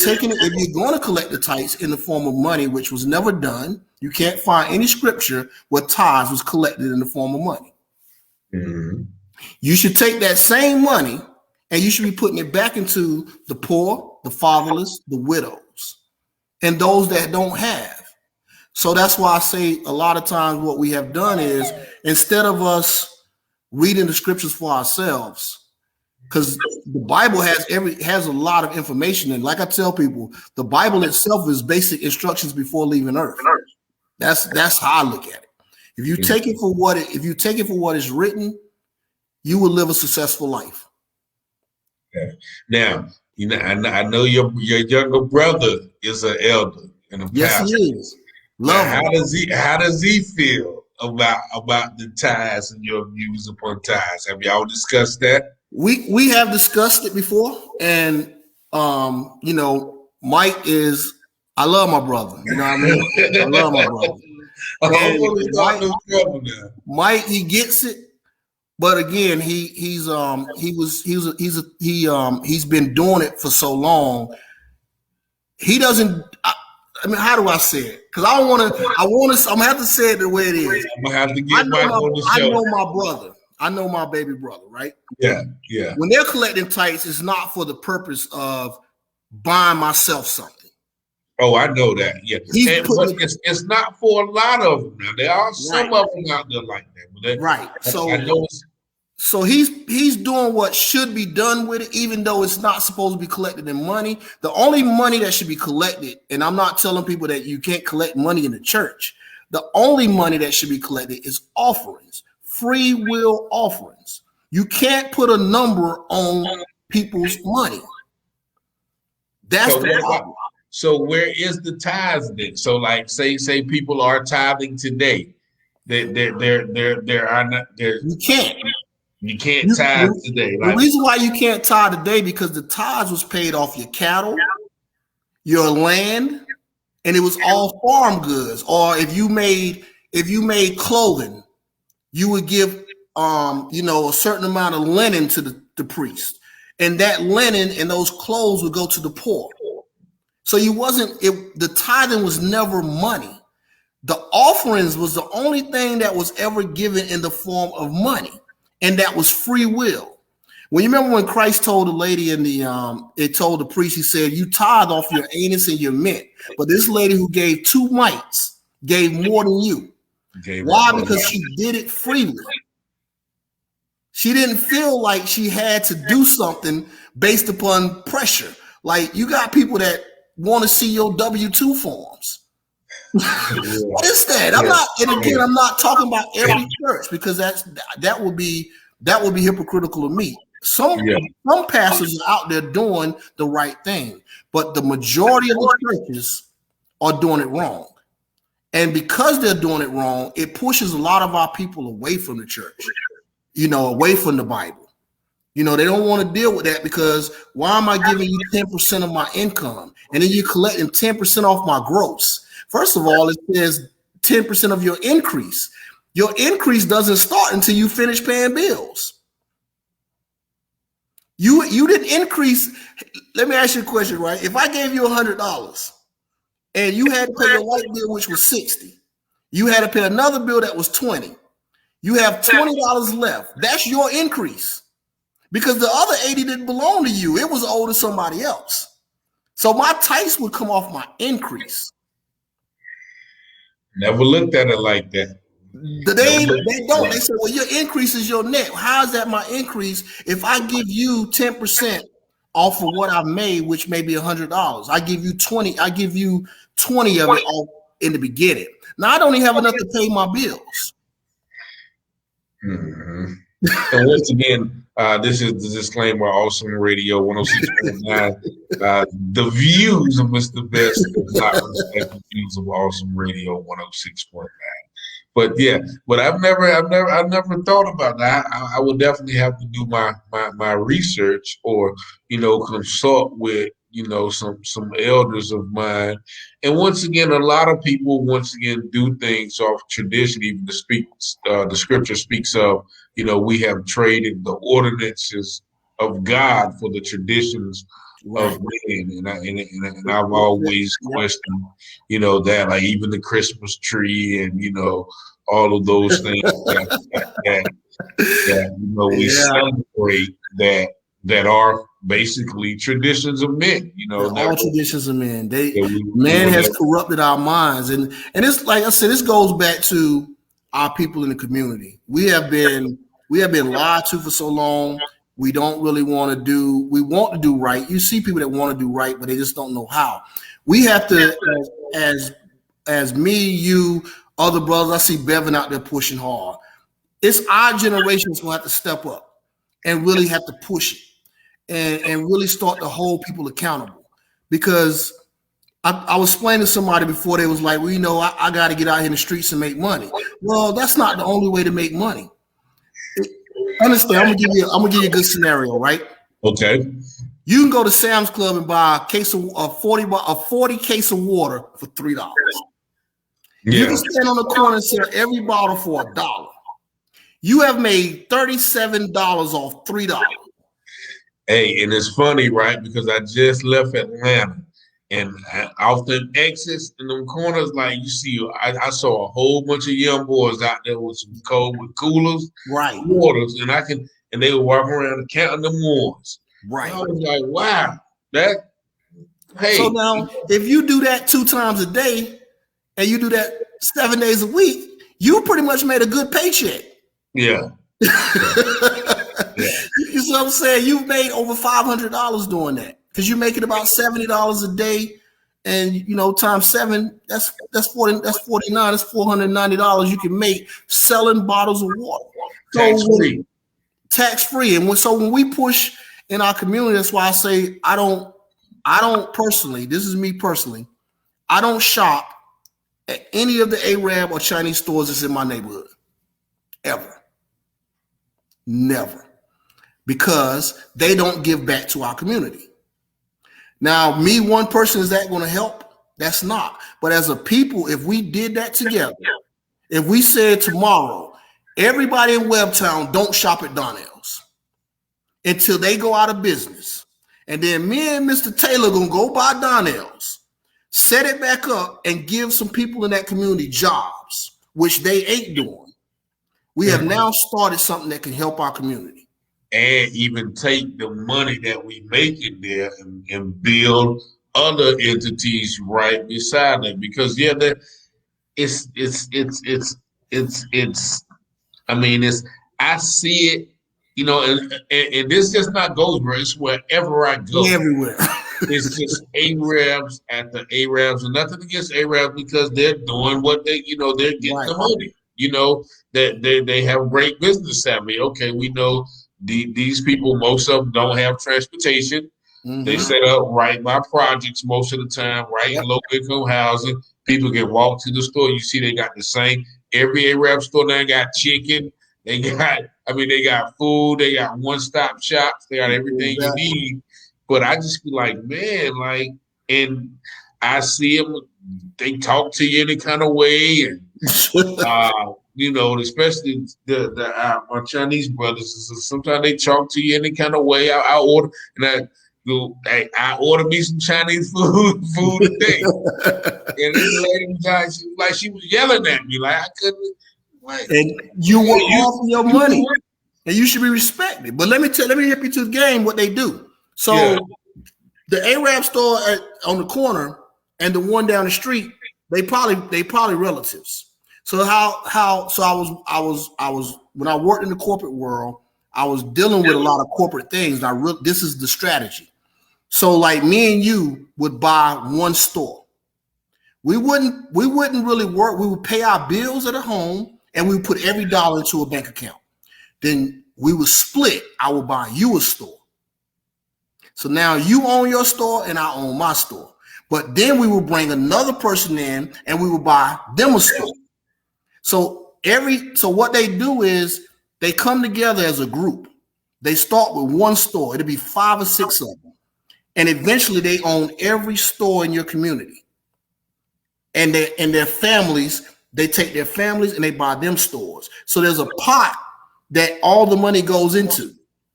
going to collect the tithes in the form of money, which was never done, you can't find any scripture where tithes was collected in the form of money. Mm-hmm. You should take that same money and you should be putting it back into the poor, the fatherless, the widows, and those that don't have. So that's why I say a lot of times what we have done is, instead of us reading the scriptures for ourselves, because the Bible has a lot of information, and like I tell people, the Bible itself is basic instructions before leaving earth. That's how I look at it. If you take it for what is written, you will live a successful life. Yeah. Now, I know your younger brother is an elder and a pastor. Yes, he is. How does he feel about the tithes and your views upon tithes? Have y'all discussed that? We have discussed it before, and Mike is. I love my brother. You know what I mean? I love my brother. Mike, he gets it, but again, he's been doing it for so long. He doesn't. I mean, how do I say it? Because I'm gonna have to say it the way it is. I'm gonna have to get Mike on the show. I know my brother. I know my baby brother, right? Yeah. When they're collecting tithes, it's not for the purpose of buying myself something. Oh, I know that. Yeah, but it's not for a lot of them. Now there are some of them out there like that. Right. So I know So he's doing what should be done with it, even though it's not supposed to be collected in money. The only money that should be collected, and I'm not telling people that you can't collect money in the church. The only money that should be collected is offerings, free will offerings. You can't put a number on people's money. That's the problem. So where is the tithes then? So like say people are tithing today. There are not there. You can't. You can't tithe today. The reason why you can't tithe today because the tithes was paid off your cattle, your land, and it was all farm goods. Or if you made clothing, you would give a certain amount of linen to the priest, and that linen and those clothes would go to the poor. So the tithing was never money. The offerings was the only thing that was ever given in the form of money, and that was free will. When you remember when Christ told the lady it told the priest, he said, you tithe off your anus and your mint. But this lady who gave 2 mites gave more than you. Why? Because she did it freely. She didn't feel like she had to do something based upon pressure. Like you got people that want to see your W-2 forms. What is that? I'm not talking about every church because that would be hypocritical of me. Some pastors are out there doing the right thing, but the majority of the churches are doing it wrong. And because they're doing it wrong, it pushes a lot of our people away from the church, away from the Bible. They don't want to deal with that because why am I giving you 10% of my income? And then you're collecting 10% off my gross. First of all, it says 10% of your increase. Your increase doesn't start until you finish paying bills. You didn't increase. Let me ask you a question, right? If I gave you $100 and you had to pay your light bill, which was $60, you had to pay another bill that was $20. You have $20 left. That's your increase because the other $80 didn't belong to you. It was owed to somebody else. So my tax would come off my increase. Never looked at it like that. They don't. They say, well, your increase is your net. How is that my increase? If I give you 10% off of what I've made, which may be $100, I give you 20. I give you 20 of it off in the beginning. Now I don't even have enough to pay my bills. Mm-hmm. And once again, this is the disclaimer. Awesome Radio 106.9. The views of Mr. Best do not reflect the views of Awesome Radio 106.9. But I've never thought about that. I would definitely have to do my research or consult with some elders of mine. And once again, a lot of people do things off tradition. Even the scripture speaks of we have traded the ordinances of God for the traditions of men, and I've always questioned that, like even the Christmas tree and all of those things that we celebrate that are basically traditions of men. All traditions of men. Man has corrupted our minds, and it's like I said, this goes back to our people in the community. We have been lied to for so long. We don't really want to do. We want to do right. You see people that want to do right, but they just don't know how. We have to, as me, you, other brothers. I see Bevan out there pushing hard. It's our generation that's going to have to step up and really have to push it and really start to hold people accountable. Because I was explaining to somebody before, they was like, well, I got to get out here in the streets and make money. Well, that's not the only way to make money. Understand? I'm gonna give you a good scenario, right? Okay. You can go to Sam's Club and buy a 40 case of water for $3. Yeah. You can stand on the corner and sell every bottle for $1. You have made $37 off $3. Hey, and it's funny, right? Because I just left Atlanta, and often exits in them corners, like you see, I saw a whole bunch of young boys out there with some coolers, right, waters, and they were walking around and counting them ones. Right. And I was like, wow, hey. So now, if you do that 2 times a day, and you do that 7 days a week, you pretty much made a good paycheck. Yeah. You see what I'm saying? You've made over $500 doing that because you're making about $70 a day, and times 7, that's 49, that's $490 you can make selling bottles of water. Tax free. And when we push in our community, that's why I say I I don't personally, this is me personally, I don't shop at any of the Arab or Chinese stores that's in my neighborhood. Ever. Never. Because they don't give back to our community. Now, me, one person, is that going to help? That's not. But as a people, if we did that together, if we said tomorrow, everybody in Webtown don't shop at Donnell's until they go out of business. And then me and Mr. Taylor going to go buy Donnell's, set it back up, and give some people in that community jobs, which they ain't doing. We have now started something that can help our community. And even take the money that we make in there and build other entities right beside it. Because I see it, and this just not Goldsboro, it's wherever I go. Everywhere. It's just Arabs at the Arabs, and nothing against Arabs because they're doing what they're getting the money. That they have great business savvy. Okay, we know these people, most of them don't have transportation. Mm-hmm. They set up right by projects most of the time, right in low income housing. People can walk to the store. You see, they got the same. Every Arab store now got chicken. They got food. They got one-stop shops. They got everything you need. But I just be like, man, and I see them. They talk to you any kind of way, and especially my Chinese brothers. Sometimes they talk to you any kind of way. I order, and I order me some Chinese food today. And this lady, she was yelling at me, I couldn't. And you were off your money, and you should be respected. But let me help you to the game what they do. So the Arab store on the corner and the one down the street, they probably relatives. So so I was when I worked in the corporate world, I was dealing with a lot of corporate things. This is the strategy. So like me and you would buy one store. We wouldn't really work. We would pay our bills at home and we would put every dollar into a bank account. Then we would split. I would buy you a store. So now you own your store and I own my store. But then we would bring another person in and we would buy them a store. So what they do is they come together as a group. They start with one store. It'll be 5 or 6 of them. And eventually they own every store in your community. And their families, they take their families and they buy them stores. So there's a pot that all the money goes into.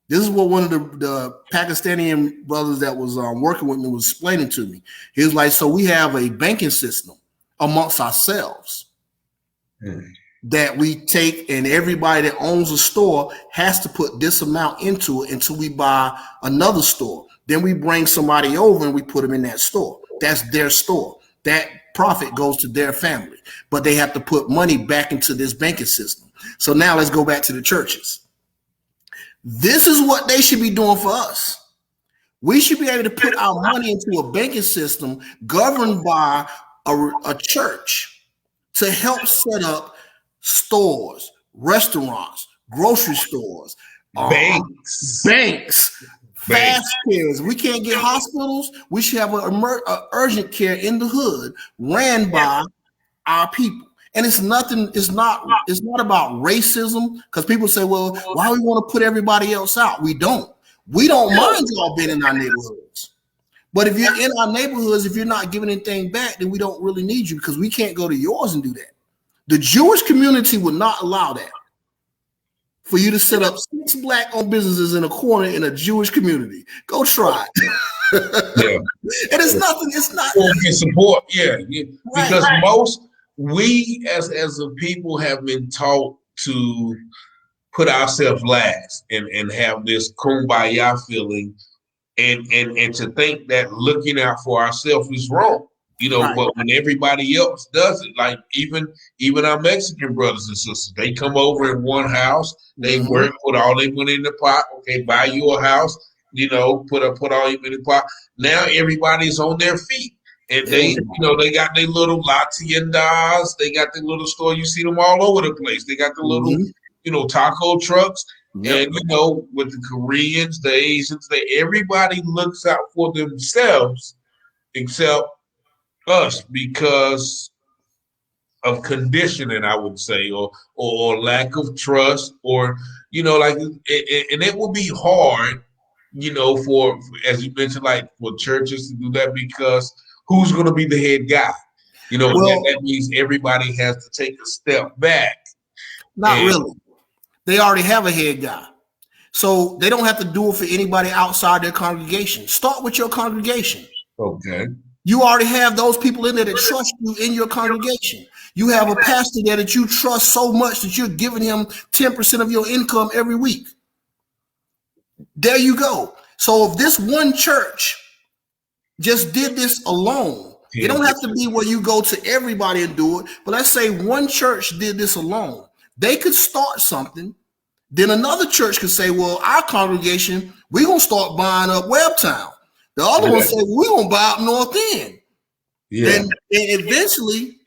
This is what one of the Pakistani brothers that was working with me was explaining to me. He was like, so we have a banking system amongst ourselves that we take, and everybody that owns a store has to put this amount into it until we buy another store. Then we bring somebody over and we put them in that store. That's their store. That profit goes to their family, but they have to put money back into this banking system. So now let's go back to the churches. This is what they should be doing for us. We should be able to put our money into a banking system governed by a church to help set up stores, restaurants, grocery stores, banks, fast cares. We can't get hospitals. We should have an urgent care in the hood ran by our people. And it's not about racism, because people say, well, why do we want to put everybody else out? We don't mind y'all being in our neighborhoods. But if you're in our neighborhoods, if you're not giving anything back, then we don't really need you, because we can't go to yours and do that. The Jewish community would not allow that. For you to set up 6 black-owned businesses in a corner in a Jewish community. Go try it. And it's nothing, it's not. Support, because we as a people have been taught to put ourselves last and have this kumbaya feeling and to think that looking out for ourselves is wrong. But when everybody else does it, like even our Mexican brothers and sisters, they come over in one house, they work, put all their money in the pot, okay, buy you a house, put all your money in the pot. Now everybody's on their feet. And they got their little haciendas, they got their little store. You see them all over the place. They got the little, taco trucks. And with the Koreans, the Asians, everybody looks out for themselves except us because of conditioning, I would say, or lack of trust, or and it will be hard, for as you mentioned, like for churches to do that because who's going to be the head guy? That means everybody has to take a step back. Not really. They already have a head guy. So they don't have to do it for anybody outside their congregation. Start with your congregation. Okay. You already have those people in there that trust you in your congregation. You have a pastor there that you trust so much that you're giving him 10% of your income every week. There you go. So if this one church just did this alone, it don't have to be where you go to everybody and do it. But let's say one church did this alone. They could start something. Then another church could say, well, our congregation, we're going to start buying up Webtown. The other one say, we're going to buy up North End. Yeah. And eventually,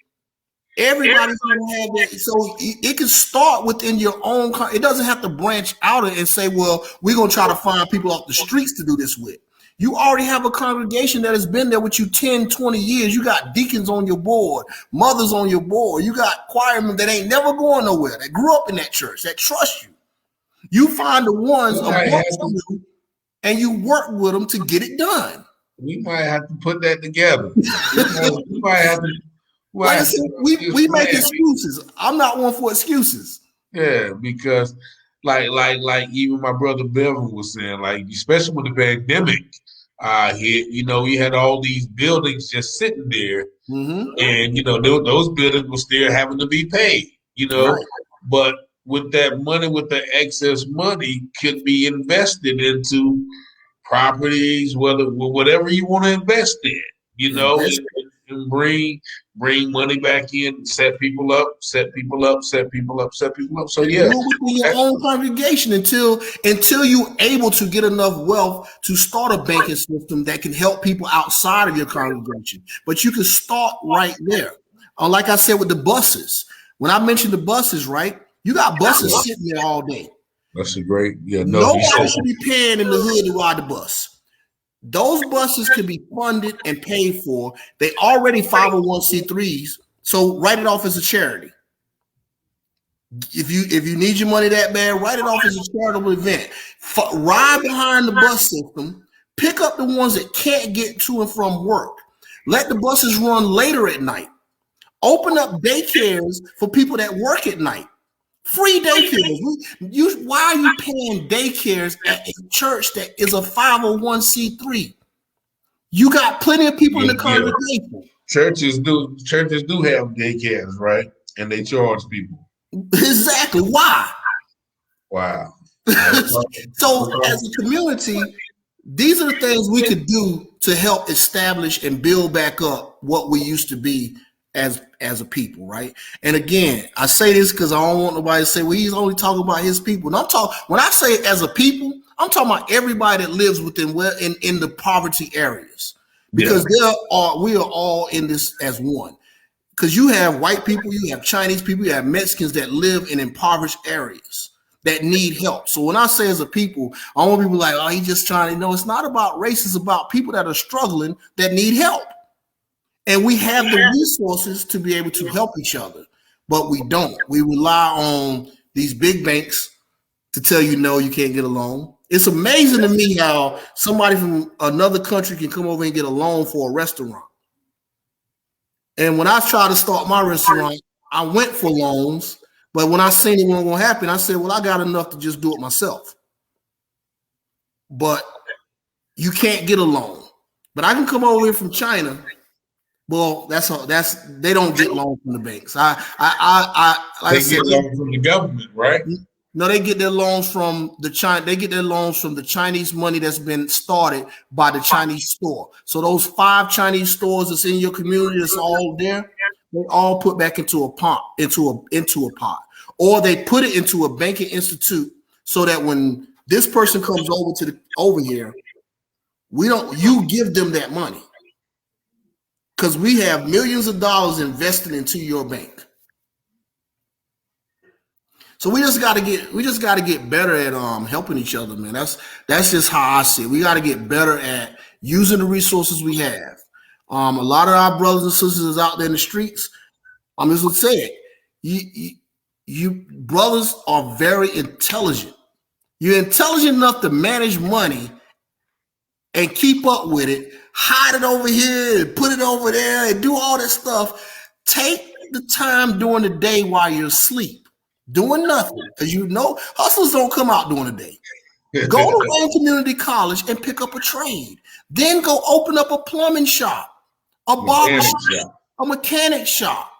everybody's going to have that. So it can start within your own. It doesn't have to branch out and say, well, we're going to try to find people off the streets to do this with. You already have a congregation that has been there with you 10, 20 years. You got deacons on your board, mothers on your board. You got choirmen that ain't never going nowhere, that grew up in that church, that trust you. You find the ones you and you work with them to get it done. We might have to put that together. we might have to. Like I said, we make excuses. I'm not one for excuses. Yeah, because like even my brother Bevan was saying, like especially when the pandemic hit, you had all these buildings just sitting there, and those buildings were still having to be paid. Right. But with that money, with the excess money, could be invested into properties, whatever you want to invest in, and bring money back in, set people up. So yeah, within your own congregation until you're able to get enough wealth to start a banking system that can help people outside of your congregation. But you can start right there. Like I said with the buses, when I mentioned the buses, right? You got buses sitting there all day. That's a great, Nobody should be paying in the hood to ride the bus. Those buses can be funded and paid for. They already 501c3s, so write it off as a charity. If you need your money that bad, write it off as a charitable event. Ride behind the bus system. Pick up the ones that can't get to and from work. Let the buses run later at night. Open up daycares for people that work at night. Free daycares. Why are you paying daycares at a church that is a 501c3? You got plenty of people in the congregation. Churches do have daycares, right? And they charge people. Exactly. Why? Wow. So as a community, these are the things we could do to help establish and build back up what we used to be as a people, right? And again, I say this because I don't want nobody to say, well, he's only talking about his people. And when I say as a people, I'm talking about everybody that lives within in the poverty areas. Because we are all in this as one. Because you have white people, you have Chinese people, you have Mexicans that live in impoverished areas that need help. So when I say as a people, I want people like, oh, he's just trying to, it's not about race, it's about people that are struggling that need help. And we have the resources to be able to help each other, but we don't. We rely on these big banks to tell you, no, you can't get a loan. It's amazing to me how somebody from another country can come over and get a loan for a restaurant. And when I tried to start my restaurant, I went for loans, but when I seen it wasn't going to happen, I said, well, I got enough to just do it myself. But you can't get a loan. But I can come over here from China. Well, they don't get loans from the banks. Get loans from the government, right? No, they get their loans from They get their loans from the Chinese money that's been started by the Chinese store. So those 5 Chinese stores that's in your community, that's all there, they all put back into a pot, or they put it into a banking institute so that when this person comes over here, you give them that money. Because we have millions of dollars invested into your bank. So we just got to get better at helping each other, man. That's just how I see it. We got to get better at using the resources we have. A lot of our brothers and sisters out there in the streets. I'm just gonna say it. You brothers are very intelligent. You're intelligent enough to manage money and keep up with it, hide it over here and put it over there and do all that stuff. Take the time during the day while you're asleep, doing nothing, because you know hustlers don't come out during the day. Go to Wayne Community College and pick up a trade. Then go open up a plumbing shop, a barber shop, a mechanic shop.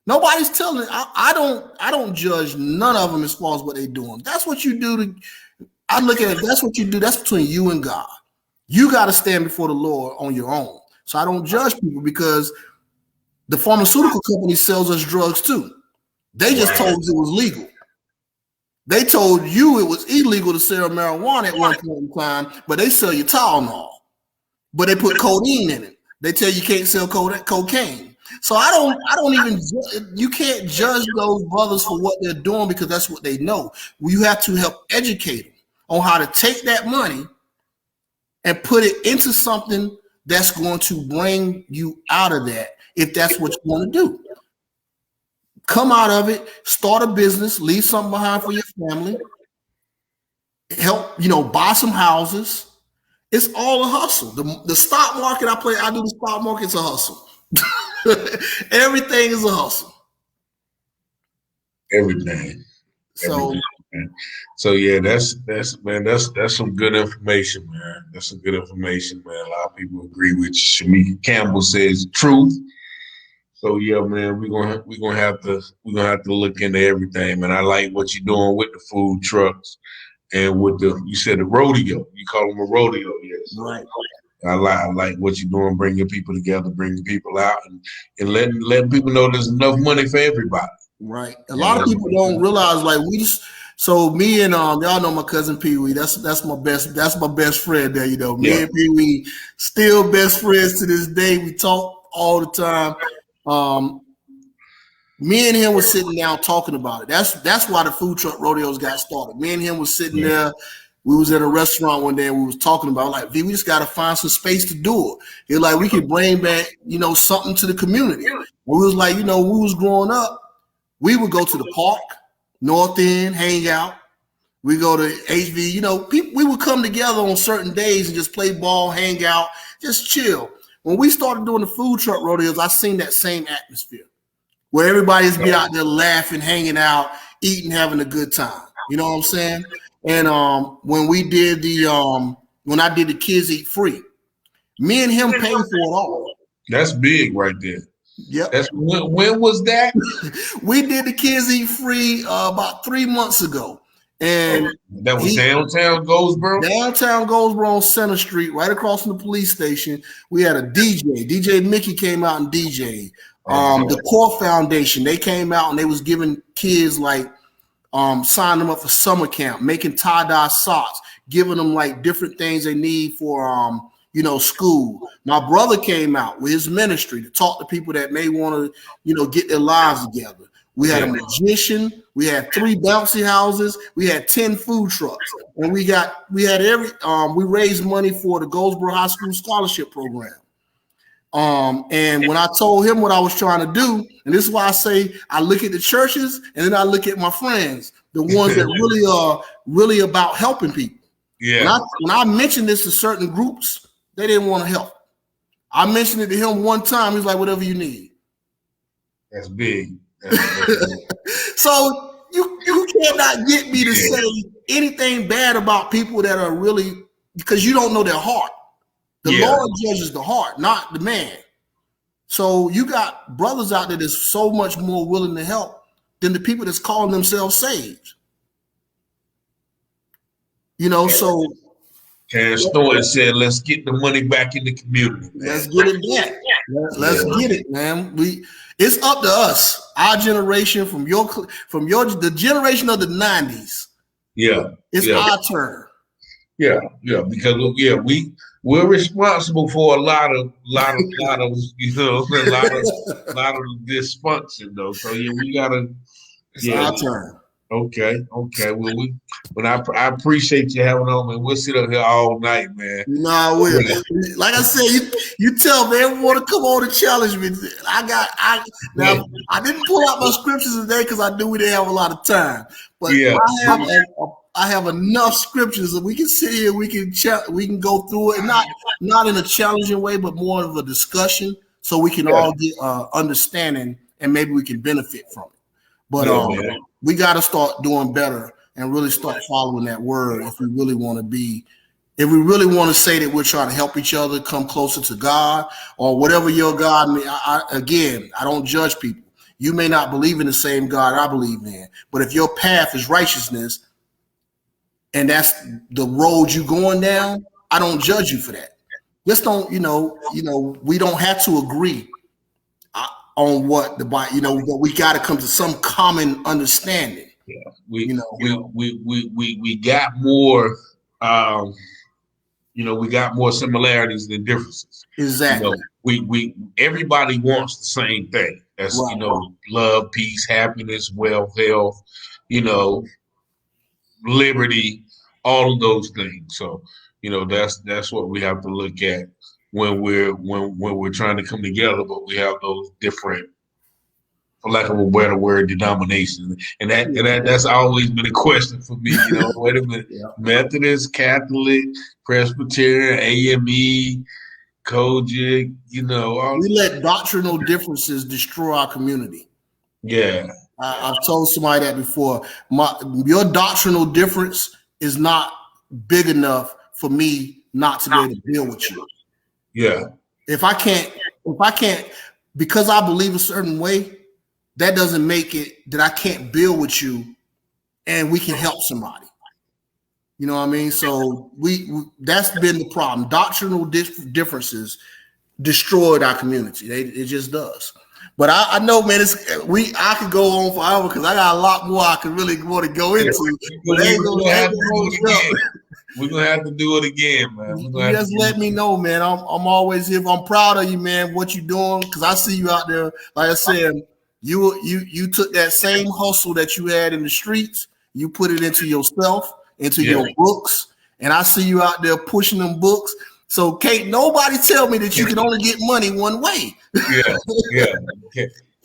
Nobody's telling. I don't judge none of them as far as what they're doing. That's what you do. I look at it. That's what you do. That's between you and God. You got to stand before the Lord on your own. So I don't judge people because the pharmaceutical company sells us drugs too. They just told us it was legal. They told you it was illegal to sell marijuana at one point in time, but they sell you Tylenol. But they put codeine in it. They tell you can't sell cocaine. So I don't even, you can't judge those brothers for what they're doing because that's what they know. You have to help educate them on how to take that money and put it into something that's going to bring you out of that if that's what you want to do. Come out of it, start a business, leave something behind for your family, help, buy some houses. It's all a hustle. The stock market I do the stock market, it's a hustle. Everything is a hustle. Everything. So yeah, that's some good information, man. That's some good information, man. A lot of people agree with you. Shamika Campbell says truth. So yeah, man, we're gonna have to look into everything, man. I like what you're doing with the food trucks and with you said the rodeo. You call them a rodeo, yes. Right. I like what you're doing, bringing people together, bringing people out, and letting people know there's enough money for everybody. Right. A lot of people don't realize, like, so me and y'all know my cousin Pee Wee. That's my best friend there. Me and Pee Wee still best friends to this day. We talk all the time. Me and him was sitting down talking about it. That's why the food truck rodeos got started. Me and him was sitting there. We was at a restaurant one day and we was talking about we just got to find some space to do it. It's like we could bring back, something to the community. And we was like, we was growing up, we would go to the park, North End, hang out. We go to HV, we would come together on certain days and just play ball, hang out, just chill. When we started doing the food truck rodeos, I seen that same atmosphere where everybody's be out there laughing, hanging out, eating, having a good time. You know what I'm saying? And when we did when I did the Kids Eat Free, me and him paid for it all. That's big right there. Yep. That's when was that? We did the Kids Eat Free about 3 months ago. And that was downtown Goldsboro? Downtown Goldsboro on Center Street, right across from the police station. We had a DJ. DJ Mickey came out and DJ'd. The Core Foundation, they came out and they was giving kids signing them up for summer camp, making tie-dye socks, giving them different things they need for school. My brother came out with his ministry to talk to people that may want to get their lives together. We had a magician, we had 3 bouncy houses, we had 10 food trucks, and we raised money for the Goldsboro High School Scholarship Program. And when I told him what I was trying to do, and this is why I say I look at the churches and then I look at my friends, the ones that really are really about helping people. Yeah. When I mentioned this to certain groups, they didn't want to help. I mentioned it to him one time. He's like, whatever you need. That's big. So you cannot get me to say anything bad about people that are really, because you don't know their heart. The Lord judges the heart, not the man. So you got brothers out there that's so much more willing to help than the people that's calling themselves saved. So Terrence Thornton said, let's get the money back in the community. Man. Let's get it back. Let's get it, man. It's up to us, our generation, from the generation of the 90s. Yeah. It's our turn. Yeah, because we're responsible for a lot of dysfunction though. So we gotta. It's our turn. Okay. Well, I appreciate you having on, man. We'll sit up here all night, man. You know I will. Yeah. Like I said, you tell me everyone to come on and challenge me. I didn't pull out my scriptures today because I knew we didn't have a lot of time. But I have enough scriptures that we can sit here, we can go through it, and not in a challenging way, but more of a discussion, so we can all get understanding, and maybe we can benefit from it. But we got to start doing better and really start following that word if we really want to say that we're trying to help each other come closer to God or whatever your God may. I don't judge people. You may not believe in the same God I believe in, but if your path is righteousness and that's the road you're going down, I don't judge you for that. Just don't, we don't have to agree on what the Bible, but we got to come to some common understanding. Yeah, we got more, we got more similarities than differences. Exactly. We everybody wants the same thing. That's love, peace, happiness, wealth, health, liberty, all of those things. So, that's what we have to look at when we're trying to come together, but we have those different, for lack of a better word, denominations. And that's always been a question for me, wait a minute, Methodist, Catholic, Presbyterian, AME, Kojic, we let doctrinal differences destroy our community. Yeah. I've told somebody that before. Your doctrinal difference is not big enough for me not to be able to deal with you. Yeah. If I can't, because I believe a certain way, that doesn't make it that I can't build with you and we can help somebody. You know what I mean? So that's been the problem. Doctrinal differences destroyed our community. It just does. But I know, man, I could go on forever because I got a lot more I could really want to go into. We're gonna have to do it again, man. You just let me know, man. I'm always here. I'm proud of you, man. What you're doing, because I see you out there. Like I said, you took that same hustle that you had in the streets. You put it into yourself, into your books, and I see you out there pushing them books. So, Kate, nobody tell me that you can only get money one way. Yeah.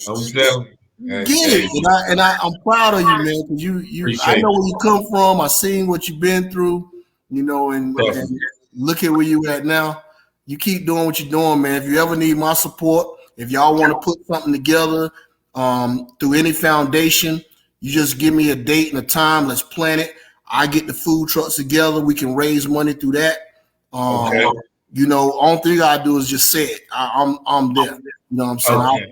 I'm telling you. Get it, and I'm proud of you, man. Because I know where you come from. I seen what you've been through, and look at where you at now. You keep doing what you're doing, man. If you ever need my support, if y'all want to put something together through any foundation, you just give me a date and a time. Let's plan it. I get the food trucks together. We can raise money through that. All thing you gotta do is just say it. I'm there. You know what I'm saying?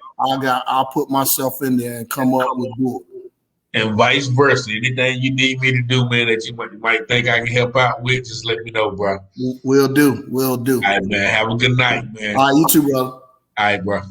I'll put myself in there and come up with do it. And vice versa. Anything you need me to do, man, that you might think I can help out with, just let me know, bro. Will do. All right, man. Have a good night, man. All right, you too, brother. All right, bro.